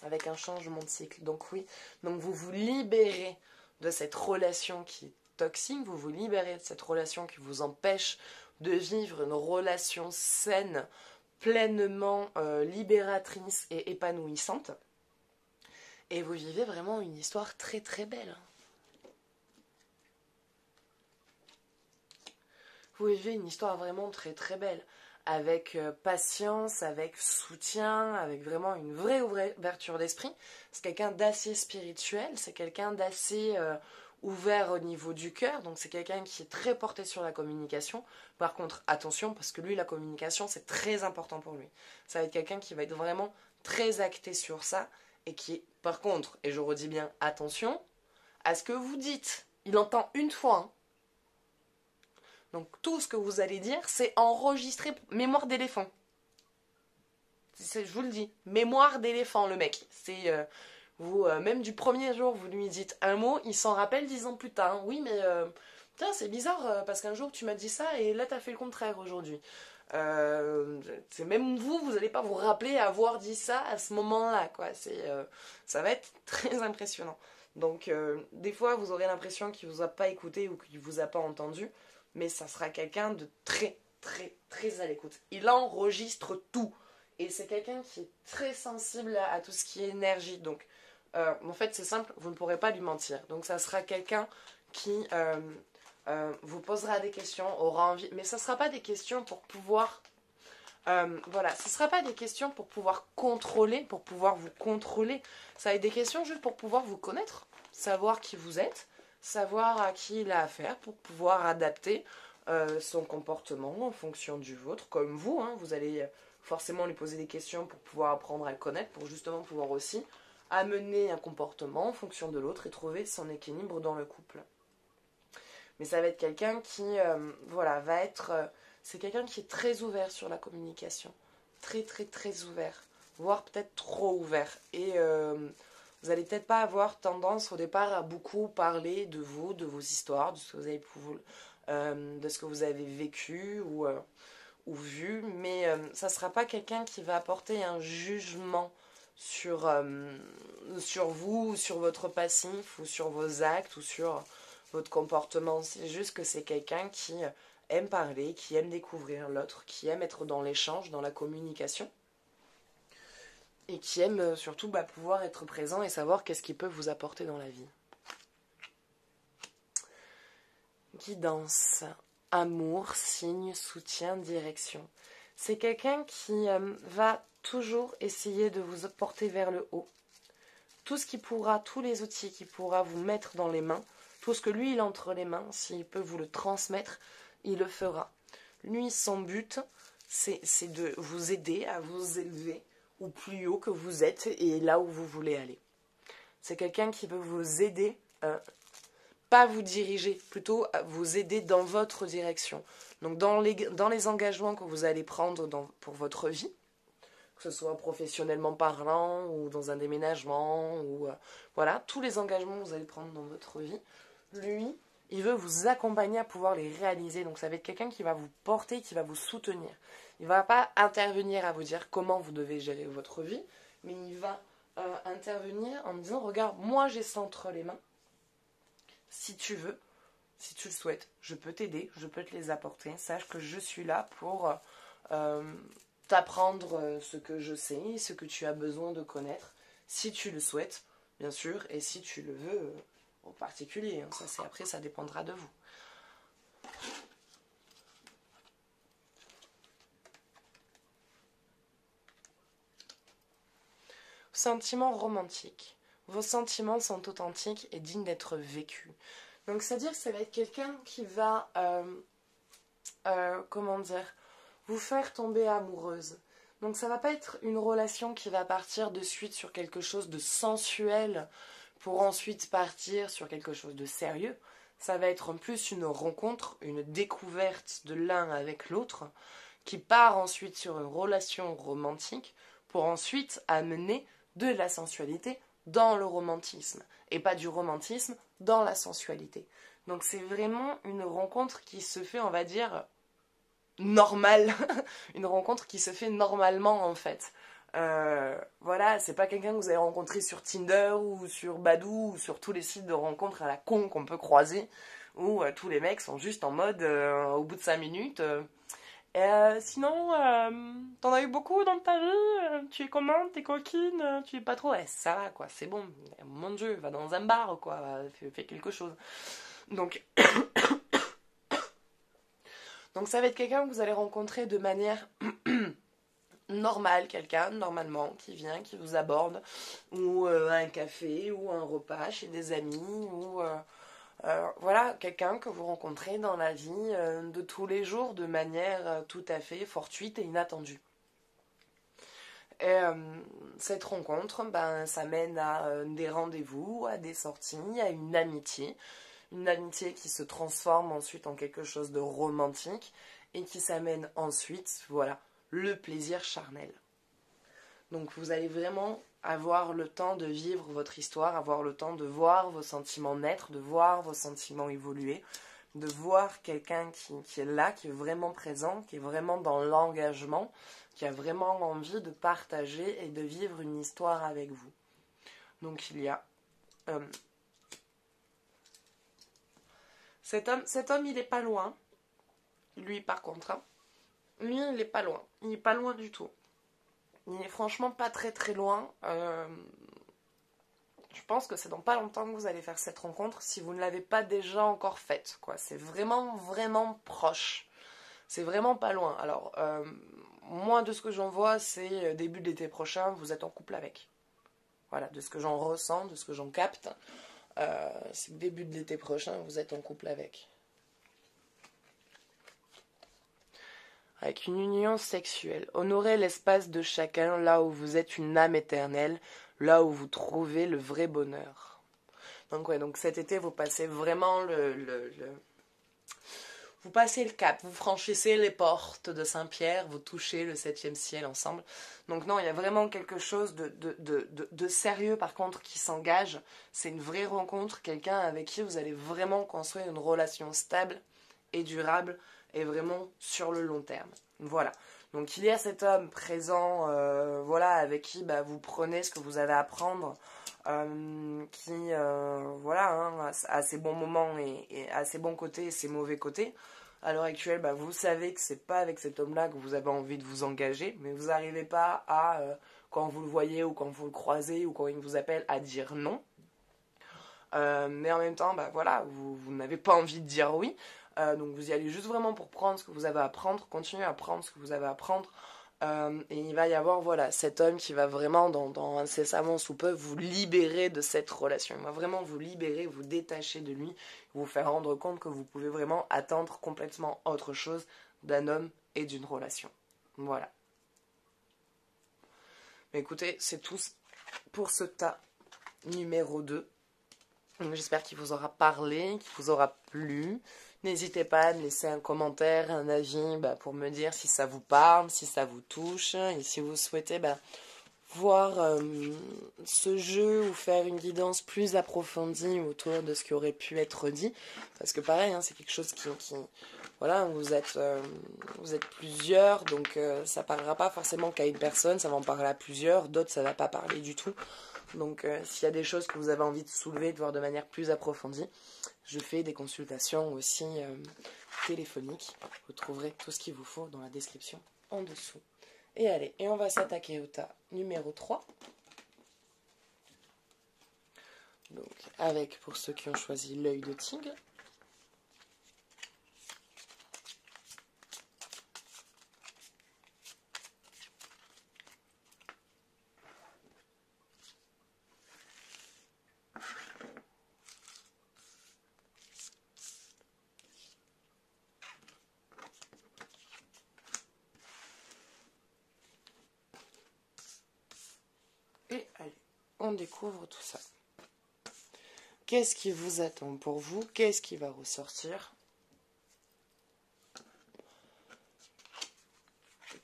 Avec un changement de cycle. Donc oui, donc vous vous libérez de cette relation qui est toxique, vous vous libérez de cette relation qui vous empêche de vivre une relation saine, pleinement libératrice et épanouissante. Et vous vivez vraiment une histoire très très belle. Vous vivez une histoire vraiment très très belle, avec patience, avec soutien, avec vraiment une vraie ouverture d'esprit. C'est quelqu'un d'assez spirituel, c'est quelqu'un d'assez ouvert au niveau du cœur, donc c'est quelqu'un qui est très porté sur la communication. Par contre, attention, parce que lui, la communication, c'est très important pour lui. Ça va être quelqu'un qui va être vraiment très acté sur ça, et qui est, par contre, et je redis bien, attention à ce que vous dites. Il entend une fois, hein. Donc tout ce que vous allez dire, c'est enregistré, mémoire d'éléphant. Je vous le dis, mémoire d'éléphant, le mec. C'est vous, même du premier jour, vous lui dites un mot, il s'en rappelle 10 ans plus tard. Oui, mais tiens, c'est bizarre parce qu'un jour tu m'as dit ça et là t'as fait le contraire aujourd'hui. C'est même vous n'allez pas vous rappeler avoir dit ça à ce moment-là, quoi. Ça va être très impressionnant. Donc des fois, vous aurez l'impression qu'il vous a pas écouté ou qu'il vous a pas entendu. Mais ça sera quelqu'un de très, très, très à l'écoute. Il enregistre tout. Et c'est quelqu'un qui est très sensible à tout ce qui est énergie. Donc, en fait, c'est simple, vous ne pourrez pas lui mentir. Donc, ça sera quelqu'un qui vous posera des questions, aura envie. Mais ça ne sera pas des questions pour pouvoir... voilà, ce ne sera pas des questions pour pouvoir contrôler, pour pouvoir vous contrôler. Ça va être des questions juste pour pouvoir vous connaître, savoir qui vous êtes, savoir à qui il a affaire pour pouvoir adapter son comportement en fonction du vôtre, comme vous, hein, vous allez forcément lui poser des questions pour pouvoir apprendre à le connaître, pour justement pouvoir aussi amener un comportement en fonction de l'autre et trouver son équilibre dans le couple. Mais ça va être quelqu'un qui voilà, va être c'est quelqu'un qui est très ouvert sur la communication. Très, très, très ouvert. Voire peut-être trop ouvert. Et vous allez peut-être pas avoir tendance au départ à beaucoup parler de vous, de vos histoires, de ce que vous avez de ce que vous avez vécu ou vu. Mais ça sera pas quelqu'un qui va apporter un jugement sur vous, sur votre passif, ou sur vos actes, ou sur votre comportement. C'est juste que c'est quelqu'un qui aime parler, qui aime découvrir l'autre, qui aime être dans l'échange, dans la communication, et qui aime surtout pouvoir être présent et savoir qu'est-ce qu'il peut vous apporter dans la vie. Guidance, amour, signe, soutien, direction. C'est quelqu'un qui va toujours essayer de vous porter vers le haut. Tout ce qui pourra, tous les outils qu'il pourra vous mettre dans les mains, tout ce que lui il a entre les mains, s'il peut vous le transmettre, il le fera. Lui, son but, c'est de vous aider à vous élever au plus haut que vous êtes et là où vous voulez aller. C'est quelqu'un qui veut vous aider, pas vous diriger, plutôt à vous aider dans votre direction. Donc dans les engagements que vous allez prendre pour votre vie, que ce soit professionnellement parlant ou dans un déménagement, ou voilà, tous les engagements que vous allez prendre dans votre vie, lui, il veut vous accompagner à pouvoir les réaliser. Donc ça va être quelqu'un qui va vous porter, qui va vous soutenir. Il ne va pas intervenir à vous dire comment vous devez gérer votre vie, mais il va intervenir en disant, regarde, moi j'ai ça entre les mains. Si tu veux, si tu le souhaites, je peux t'aider, je peux te les apporter. Sache que je suis là pour t'apprendre ce que je sais, ce que tu as besoin de connaître, si tu le souhaites, bien sûr, et si tu le veux en particulier. Après, ça dépendra de vous. Sentiments romantiques. Vos sentiments sont authentiques et dignes d'être vécus. Donc, c'est-à-dire que ça va être quelqu'un qui va, comment dire, vous faire tomber amoureuse. Donc, ça va pas être une relation qui va partir de suite sur quelque chose de sensuel pour ensuite partir sur quelque chose de sérieux. Ça va être en plus une rencontre, une découverte de l'un avec l'autre qui part ensuite sur une relation romantique pour ensuite amener de la sensualité dans le romantisme et pas du romantisme dans la sensualité. Donc c'est vraiment une rencontre qui se fait, on va dire, normale, une rencontre qui se fait normalement en fait. Voilà, c'est pas quelqu'un que vous avez rencontré sur Tinder ou sur Badoo ou sur tous les sites de rencontres à la con qu'on peut croiser où tous les mecs sont juste en mode au bout de 5 minutes sinon t'en as eu beaucoup dans ta vie, tu es comment, t'es coquine, tu es pas trop, ça va quoi, c'est bon, mon dieu, va dans un bar quoi, fais quelque chose. Donc ça va être quelqu'un que vous allez rencontrer de manière normale, quelqu'un normalement qui vient, qui vous aborde, ou un café, ou un repas chez des amis, ou voilà, quelqu'un que vous rencontrez dans la vie de tous les jours de manière tout à fait fortuite et inattendue. Et cette rencontre, ça mène à des rendez-vous, à des sorties, à une amitié qui se transforme ensuite en quelque chose de romantique et qui s'amène ensuite, voilà, le plaisir charnel. Donc vous allez vraiment avoir le temps de vivre votre histoire, avoir le temps de voir vos sentiments naître, de voir vos sentiments évoluer, de voir quelqu'un qui est là, qui est vraiment présent, qui est vraiment dans l'engagement, qui a vraiment envie de partager et de vivre une histoire avec vous. Donc il y a cet homme, il n'est pas loin. Lui, par contre, hein, lui, il n'est pas loin. Il n'est pas loin du tout. Il est franchement pas très très loin. Je pense que c'est dans pas longtemps que vous allez faire cette rencontre si vous ne l'avez pas déjà encore faite, quoi. C'est vraiment vraiment proche. C'est vraiment pas loin. Alors, moi de ce que j'en vois, c'est début de l'été prochain, vous êtes en couple avec. Voilà, de ce que j'en ressens, de ce que j'en capte, c'est début de l'été prochain, vous êtes en couple avec. Avec une union sexuelle. Honorez l'espace de chacun là où vous êtes une âme éternelle, là où vous trouvez le vrai bonheur. Donc ouais, donc cet été vous passez vraiment vous passez le cap, vous franchissez les portes de Saint-Pierre, vous touchez le 7e ciel ensemble. Donc non, il y a vraiment quelque chose de sérieux par contre qui s'engage. C'est une vraie rencontre, quelqu'un avec qui vous allez vraiment construire une relation stable et durable et vraiment sur le long terme. Voilà. Donc il y a cet homme présent, voilà, avec qui vous prenez ce que vous avez à prendre, qui, voilà, hein, a ses bons moments et a ses bons côtés et ses mauvais côtés. À l'heure actuelle, vous savez que c'est pas avec cet homme-là que vous avez envie de vous engager, mais vous n'arrivez pas à, quand vous le voyez ou quand vous le croisez ou quand il vous appelle, à dire non. Mais en même temps, voilà, vous n'avez pas envie de dire oui. Donc vous y allez juste vraiment pour prendre ce que vous avez à prendre, continuer à prendre ce que vous avez à prendre. Et il va y avoir voilà, cet homme qui va vraiment, dans incessamment sous peu, vous libérer de cette relation. Il va vraiment vous libérer, vous détacher de lui, vous faire rendre compte que vous pouvez vraiment attendre complètement autre chose d'un homme et d'une relation. Voilà. Mais écoutez, c'est tout pour ce tas numéro 2. J'espère qu'il vous aura parlé, qu'il vous aura plu. N'hésitez pas à me laisser un commentaire, un avis pour me dire si ça vous parle, si ça vous touche. Et si vous souhaitez voir ce jeu ou faire une guidance plus approfondie autour de ce qui aurait pu être dit. Parce que pareil, hein, c'est quelque chose qui voilà, vous êtes plusieurs, donc ça ne parlera pas forcément qu'à une personne, ça va en parler à plusieurs, d'autres ça ne va pas parler du tout. Donc s'il y a des choses que vous avez envie de soulever, de voir de manière plus approfondie, je fais des consultations aussi téléphoniques. Vous trouverez tout ce qu'il vous faut dans la description en dessous. Et allez, et on va s'attaquer au tas numéro 3. Donc avec, pour ceux qui ont choisi l'œil de tigre. Et allez, on découvre tout ça. Qu'est-ce qui vous attend pour vous? Qu'est-ce qui va ressortir?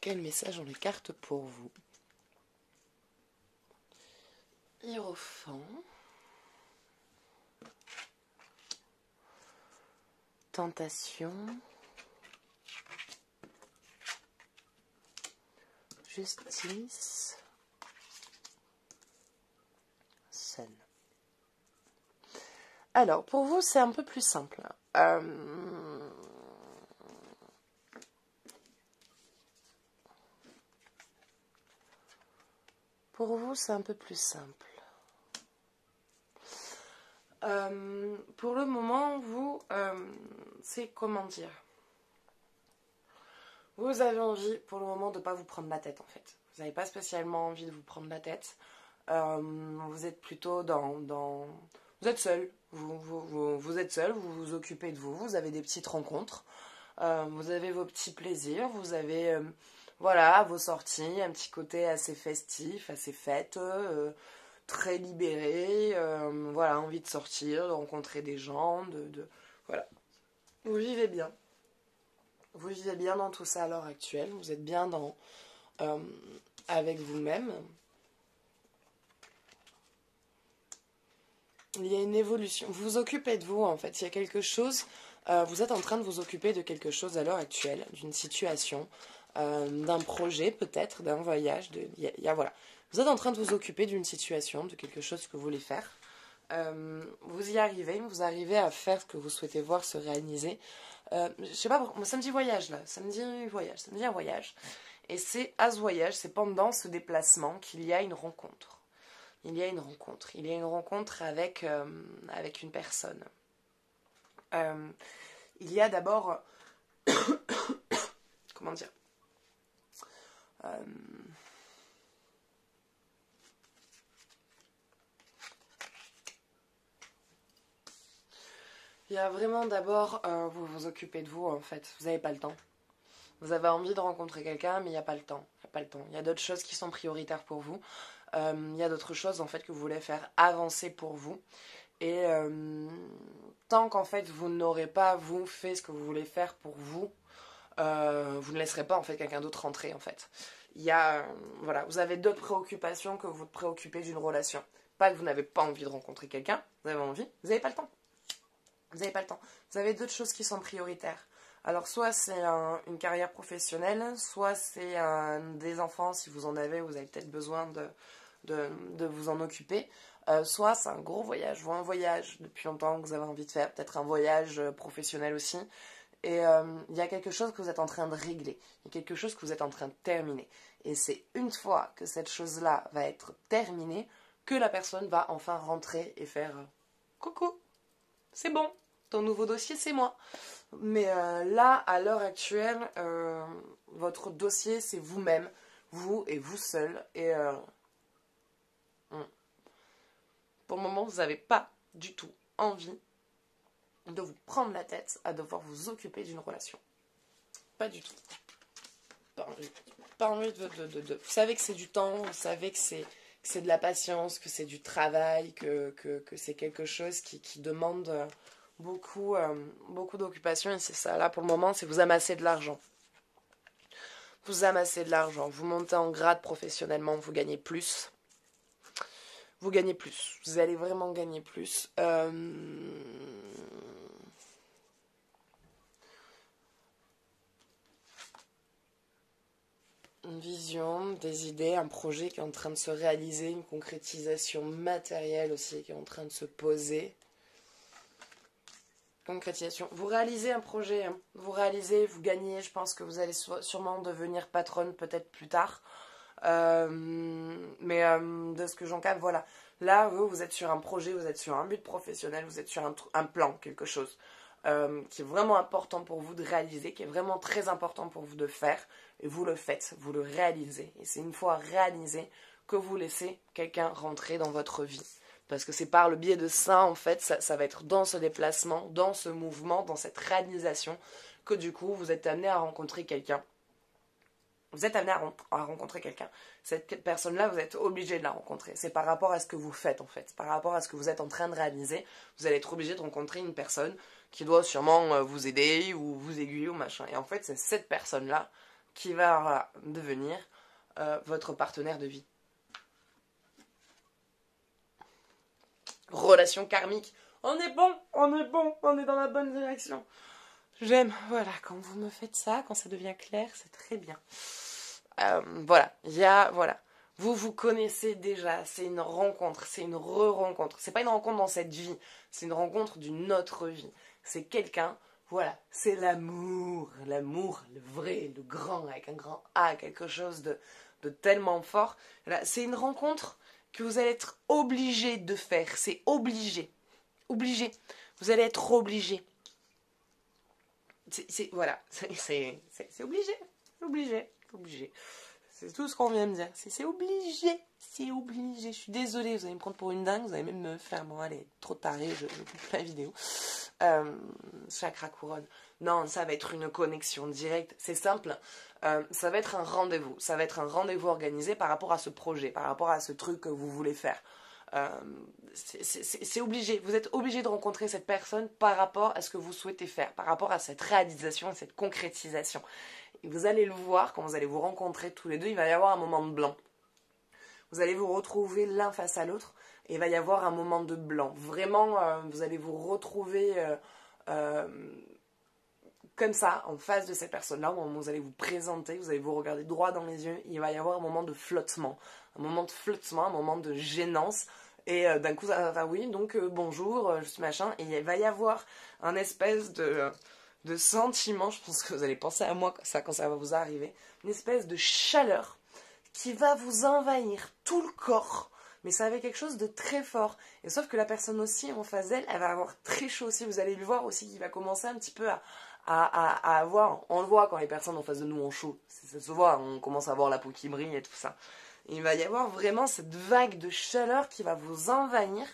Quel message ont les cartes pour vous? Hiérophant. Tentation. Justice. Scène. Alors, pour vous, c'est un peu plus simple. Pour vous, c'est un peu plus simple. Pour le moment, vous, c'est comment dire? Vous avez envie, pour le moment, de ne pas vous prendre la tête, en fait. Vous n'avez pas spécialement envie de vous prendre la tête. Vous êtes plutôt dans... Vous êtes seul. Vous êtes seul, vous vous occupez de vous. Vous avez des petites rencontres. Vous avez vos petits plaisirs. Vous avez, voilà, vos sorties. Un petit côté assez festif, assez fête. Très libéré. Voilà, envie de sortir, de rencontrer des gens. Voilà. Vous vivez bien. Vous vivez bien dans tout ça à l'heure actuelle. Vous êtes bien avec vous-même. Il y a une évolution. Vous vous occupez de vous, en fait. Il y a quelque chose... vous êtes en train de vous occuper de quelque chose à l'heure actuelle, d'une situation, d'un projet peut-être, d'un voyage. Voilà. Vous êtes en train de vous occuper d'une situation, de quelque chose que vous voulez faire. Vous y arrivez, vous arrivez à faire ce que vous souhaitez voir se réaliser. Je sais pas pourquoi, ça me dit voyage là, ça me dit un voyage. Et c'est à ce voyage, c'est pendant ce déplacement qu'il y a une rencontre. Il y a une rencontre avec une personne. Il y a d'abord... Comment dire Il y a vraiment d'abord... vous vous occupez de vous, en fait. Vous n'avez pas le temps. Vous avez envie de rencontrer quelqu'un, mais il n'y a pas le temps. Il y a d'autres choses qui sont prioritaires pour vous. Il y a d'autres choses, en fait, que vous voulez faire avancer pour vous. Et tant qu'en fait vous n'aurez pas, vous, fait ce que vous voulez faire pour vous, vous ne laisserez pas en fait quelqu'un d'autre rentrer en fait. Il y a, voilà, vous avez d'autres préoccupations que vous préoccuper d'une relation. Pas que vous n'avez pas envie de rencontrer quelqu'un, vous avez envie, vous n'avez pas le temps. Vous n'avez pas le temps. Vous avez d'autres choses qui sont prioritaires. Alors soit c'est une carrière professionnelle, soit c'est des enfants, si vous en avez, vous avez peut-être besoin de vous en occuper. Soit c'est un gros voyage, ou un voyage depuis longtemps que vous avez envie de faire, peut-être un voyage professionnel aussi. Et il y a quelque chose que vous êtes en train de régler, il y a quelque chose que vous êtes en train de terminer. Et c'est une fois que cette chose-là va être terminée que la personne va enfin rentrer et faire coucou, c'est bon, ton nouveau dossier c'est moi. Mais là, à l'heure actuelle, votre dossier c'est vous-même, vous et vous seul. Et pour le moment, vous n'avez pas du tout envie de vous prendre la tête à devoir vous occuper d'une relation. Pas du tout. Pas envie. Pas envie de... Vous savez que c'est du temps, vous savez que c'est de la patience, que c'est du travail, que c'est quelque chose qui demande beaucoup, beaucoup d'occupation. Et c'est ça, là pour le moment, c'est vous amassez de l'argent. Vous amassez de l'argent, vous montez en grade professionnellement, vous gagnez plus. Vous gagnez plus, vous allez vraiment gagner plus. Une vision, des idées, un projet qui est en train de se réaliser, une concrétisation matérielle aussi qui est en train de se poser. Concrétisation. Vous réalisez un projet, hein. Vous réalisez, vous gagnez, je pense que vous allez sûrement devenir patronne peut-être plus tard. Mais de ce que j'en capte, voilà. Là, vous êtes sur un projet, vous êtes sur un but professionnel, vous êtes sur un plan, quelque chose qui est vraiment important pour vous de réaliser, qui est vraiment très important pour vous de faire. Et vous le faites, vous le réalisez. Et c'est une fois réalisé que vous laissez quelqu'un rentrer dans votre vie. Parce que c'est par le biais de ça, en fait, ça va être dans ce déplacement, dans ce mouvement, dans cette réalisation, que du coup, vous êtes amené à rencontrer quelqu'un. Vous êtes amené à rencontrer quelqu'un. Cette personne-là, vous êtes obligé de la rencontrer. C'est par rapport à ce que vous faites, en fait. Par rapport à ce que vous êtes en train de réaliser, vous allez être obligé de rencontrer une personne qui doit sûrement vous aider ou vous aiguiller ou machin. Et en fait, c'est cette personne-là qui va devenir votre partenaire de vie. Relation karmique. On est bon, on est bon, on est dans la bonne direction. J'aime, voilà, quand vous me faites ça, quand ça devient clair, c'est très bien. Voilà, voilà. Vous connaissez déjà, c'est une rencontre, c'est une re-rencontre. C'est pas une rencontre dans cette vie, c'est une rencontre d'une autre vie. C'est quelqu'un, voilà, c'est l'amour, le vrai, le grand, avec un grand A, quelque chose de tellement fort. Là, c'est une rencontre que vous allez être obligé de faire, c'est obligé. Obligé. Vous allez être obligé. Voilà, c'est obligé. C'est obligé. C'est obligé. C'est tout ce qu'on vient de dire. C'est obligé. C'est obligé. Je suis désolée, vous allez me prendre pour une dingue. Vous allez même me faire, bon, allez, trop taré, je coupe la vidéo. Chakra couronne. Non, ça va être une connexion directe. C'est simple. Ça va être un rendez-vous. Ça va être un rendez-vous organisé par rapport à ce projet, par rapport à ce truc que vous voulez faire. C'est obligé, vous êtes obligé de rencontrer cette personne par rapport à ce que vous souhaitez faire, par rapport à cette réalisation et cette concrétisation. Et vous allez le voir quand vous allez vous rencontrer tous les deux, il va y avoir un moment de blanc. Vous allez vous retrouver l'un face à l'autre et il va y avoir un moment de blanc. Vraiment, vous allez vous retrouver comme ça, en face de cette personne-là, où vous allez vous présenter, vous allez vous regarder droit dans les yeux, il va y avoir un moment de flottement, un moment de gênance, et d'un coup, ça va, oui, donc bonjour, je suis machin, et il va y avoir un espèce de sentiment, je pense que vous allez penser à moi quand ça va vous arriver, une espèce de chaleur qui va vous envahir tout le corps, mais ça va être quelque chose de très fort. Et sauf que la personne aussi, en face d'elle, elle va avoir très chaud aussi, vous allez le voir aussi, qu'il va commencer un petit peu à avoir, on le voit quand les personnes en face de nous ont chaud, ça se voit, on commence à voir la peau qui brille et tout ça. Et il va y avoir vraiment cette vague de chaleur qui va vous envahir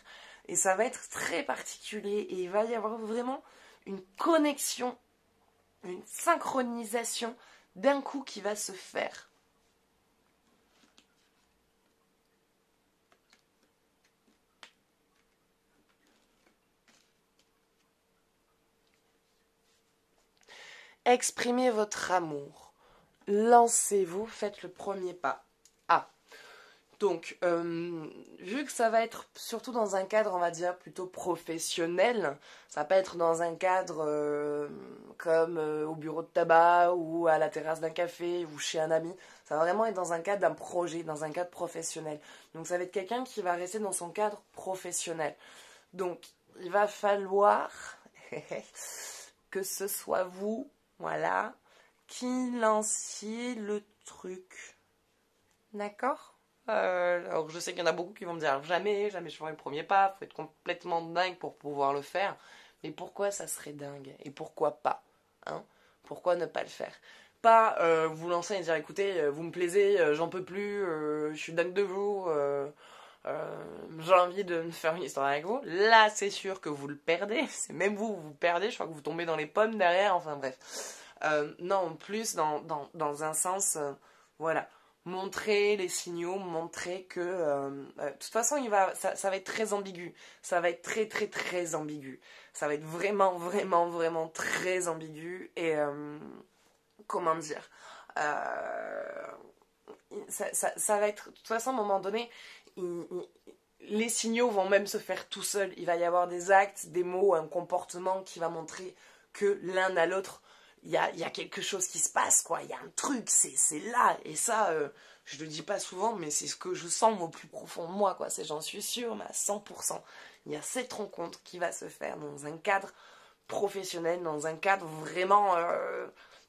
et ça va être très particulier et il va y avoir vraiment une connexion, une synchronisation d'un coup qui va se faire. exprimer votre amour. Lancez-vous, faites le premier pas. Ah, donc, vu que ça va être surtout dans un cadre, on va dire, plutôt professionnel, ça va pas être dans un cadre comme au bureau de tabac ou à la terrasse d'un café ou chez un ami, ça va vraiment être dans un cadre d'un projet, dans un cadre professionnel. Donc ça va être quelqu'un qui va rester dans son cadre professionnel. Donc, il va falloir que ce soit vous, voilà, qui lanciez le truc. D'accord ? Alors je sais qu'il y en a beaucoup qui vont me dire jamais je ferai le premier pas, faut être complètement dingue pour pouvoir le faire. Mais pourquoi ça serait dingue? Et pourquoi pas, hein? Pourquoi ne pas le faire? Pas vous lancer et dire écoutez, vous me plaisez, j'en peux plus, je suis dingue de vous, j'ai envie de me faire une histoire avec vous. Là c'est sûr que vous le perdez, c'est même vous perdez, je crois que vous tombez dans les pommes derrière, enfin bref. Non, plus dans un sens, voilà. Montrer les signaux, montrer que... de toute façon, ça va être très ambigu. Ça va être très, très, très ambigu. Ça va être vraiment, vraiment, vraiment très ambigu. Et comment dire ça va être... De toute façon, à un moment donné, les signaux vont même se faire tout seuls. Il va y avoir des actes, des mots, un comportement qui va montrer que l'un à l'autre, il y a quelque chose qui se passe, quoi. Il y a un truc, c'est là. Et ça, je le dis pas souvent, mais c'est ce que je sens au plus profond de moi, quoi. J'en suis sûre, mais à 100%. Il y a cette rencontre qui va se faire dans un cadre professionnel, dans un cadre vraiment...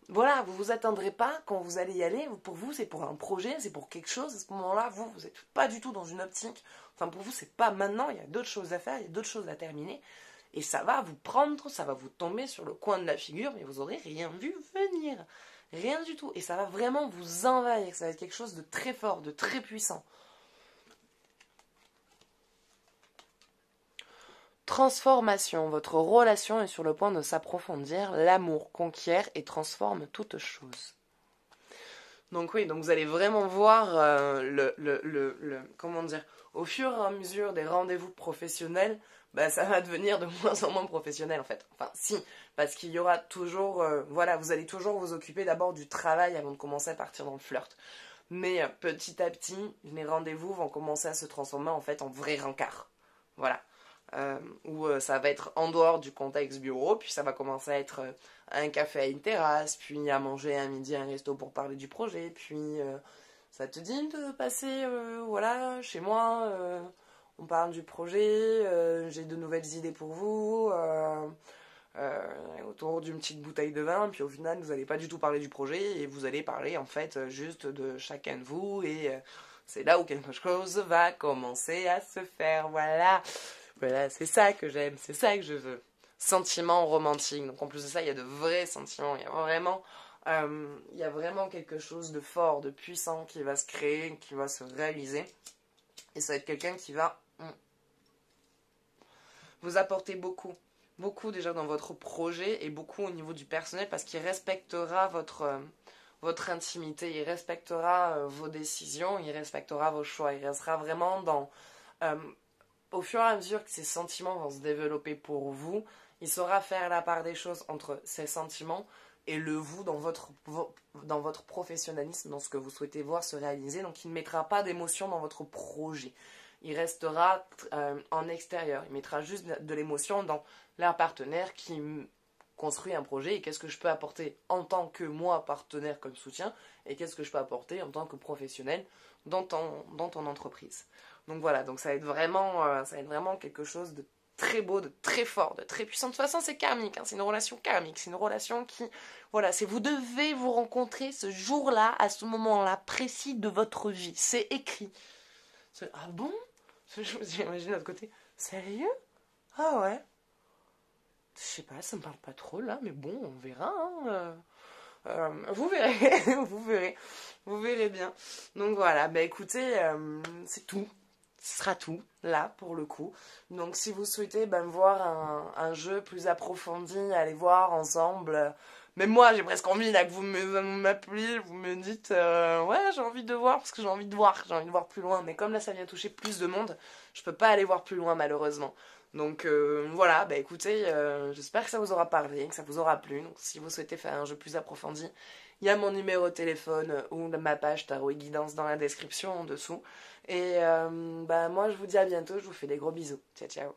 voilà, vous vous attendrez pas quand vous allez y aller. Pour vous, c'est pour un projet, c'est pour quelque chose. À ce moment-là, vous n'êtes pas du tout dans une optique. Enfin, pour vous, c'est pas maintenant. Il y a d'autres choses à faire, il y a d'autres choses à terminer. Et ça va vous prendre, ça va vous tomber sur le coin de la figure, mais vous aurez rien vu venir. Rien du tout. Et ça va vraiment vous envahir. Ça va être quelque chose de très fort, de très puissant. Transformation. Votre relation est sur le point de s'approfondir. L'amour conquiert et transforme toute chose. Donc oui, donc vous allez vraiment voir comment dire, au fur et à mesure des rendez-vous professionnels, bah, ça va devenir de moins en moins professionnel en fait. Enfin si, parce qu'il y aura toujours, voilà, vous allez toujours vous occuper d'abord du travail avant de commencer à partir dans le flirt. Mais petit à petit, les rendez-vous vont commencer à se transformer en fait en vrais rencarts. Voilà. Où ça va être en dehors du contexte bureau, puis ça va commencer à être un café à une terrasse, puis à manger un midi à un resto pour parler du projet, puis ça te dit de passer voilà, chez moi, on parle du projet, j'ai de nouvelles idées pour vous, autour d'une petite bouteille de vin, puis au final vous n'allez pas du tout parler du projet, et vous allez parler en fait juste de chacun de vous, et c'est là où quelque chose va commencer à se faire, voilà. Voilà, c'est ça que j'aime, c'est ça que je veux. Sentiments romantiques. Donc en plus de ça, il y a de vrais sentiments. Il y a vraiment quelque chose de fort, de puissant qui va se créer, qui va se réaliser. Et ça va être quelqu'un qui va vous apporter beaucoup. Beaucoup déjà dans votre projet et beaucoup au niveau du personnel parce qu'il respectera votre intimité, il respectera vos décisions, il respectera vos choix. Il restera vraiment dans... au fur et à mesure que ces sentiments vont se développer pour vous, il saura faire la part des choses entre ces sentiments et le vous dans votre professionnalisme, dans ce que vous souhaitez voir se réaliser. Donc il ne mettra pas d'émotion dans votre projet. Il restera en extérieur. Il mettra juste de l'émotion dans leur partenaire qui construit un projet et qu'est-ce que je peux apporter en tant que moi partenaire comme soutien et qu'est-ce que je peux apporter en tant que professionnel dans ton entreprise. Donc voilà, donc ça va être vraiment quelque chose de très beau, de très fort, de très puissant. De toute façon, c'est karmique, hein, c'est une relation karmique, c'est une relation qui, voilà, c'est vous devez vous rencontrer ce jour-là, à ce moment-là précis de votre vie. C'est écrit. Ah bon? Je vous imagine de l'autre côté. Sérieux? Ah ouais? Je sais pas, ça me parle pas trop là, mais bon, on verra. Hein, vous verrez, vous verrez bien. Donc voilà, bah écoutez, c'est tout. Ce sera tout, là, pour le coup. Donc si vous souhaitez voir un jeu plus approfondi, allez voir ensemble. Même moi, j'ai presque envie là que vous m'appeliez, vous me dites ouais, j'ai envie de voir, parce que j'ai envie de voir plus loin. Mais comme là, ça vient toucher plus de monde, je peux pas aller voir plus loin, malheureusement. Donc voilà, bah écoutez, j'espère que ça vous aura parlé, que ça vous aura plu. Donc si vous souhaitez faire un jeu plus approfondi, il y a mon numéro de téléphone ou ma page Tarot et Guidance dans la description en dessous. Et bah moi je vous dis à bientôt, je vous fais des gros bisous. Ciao ciao.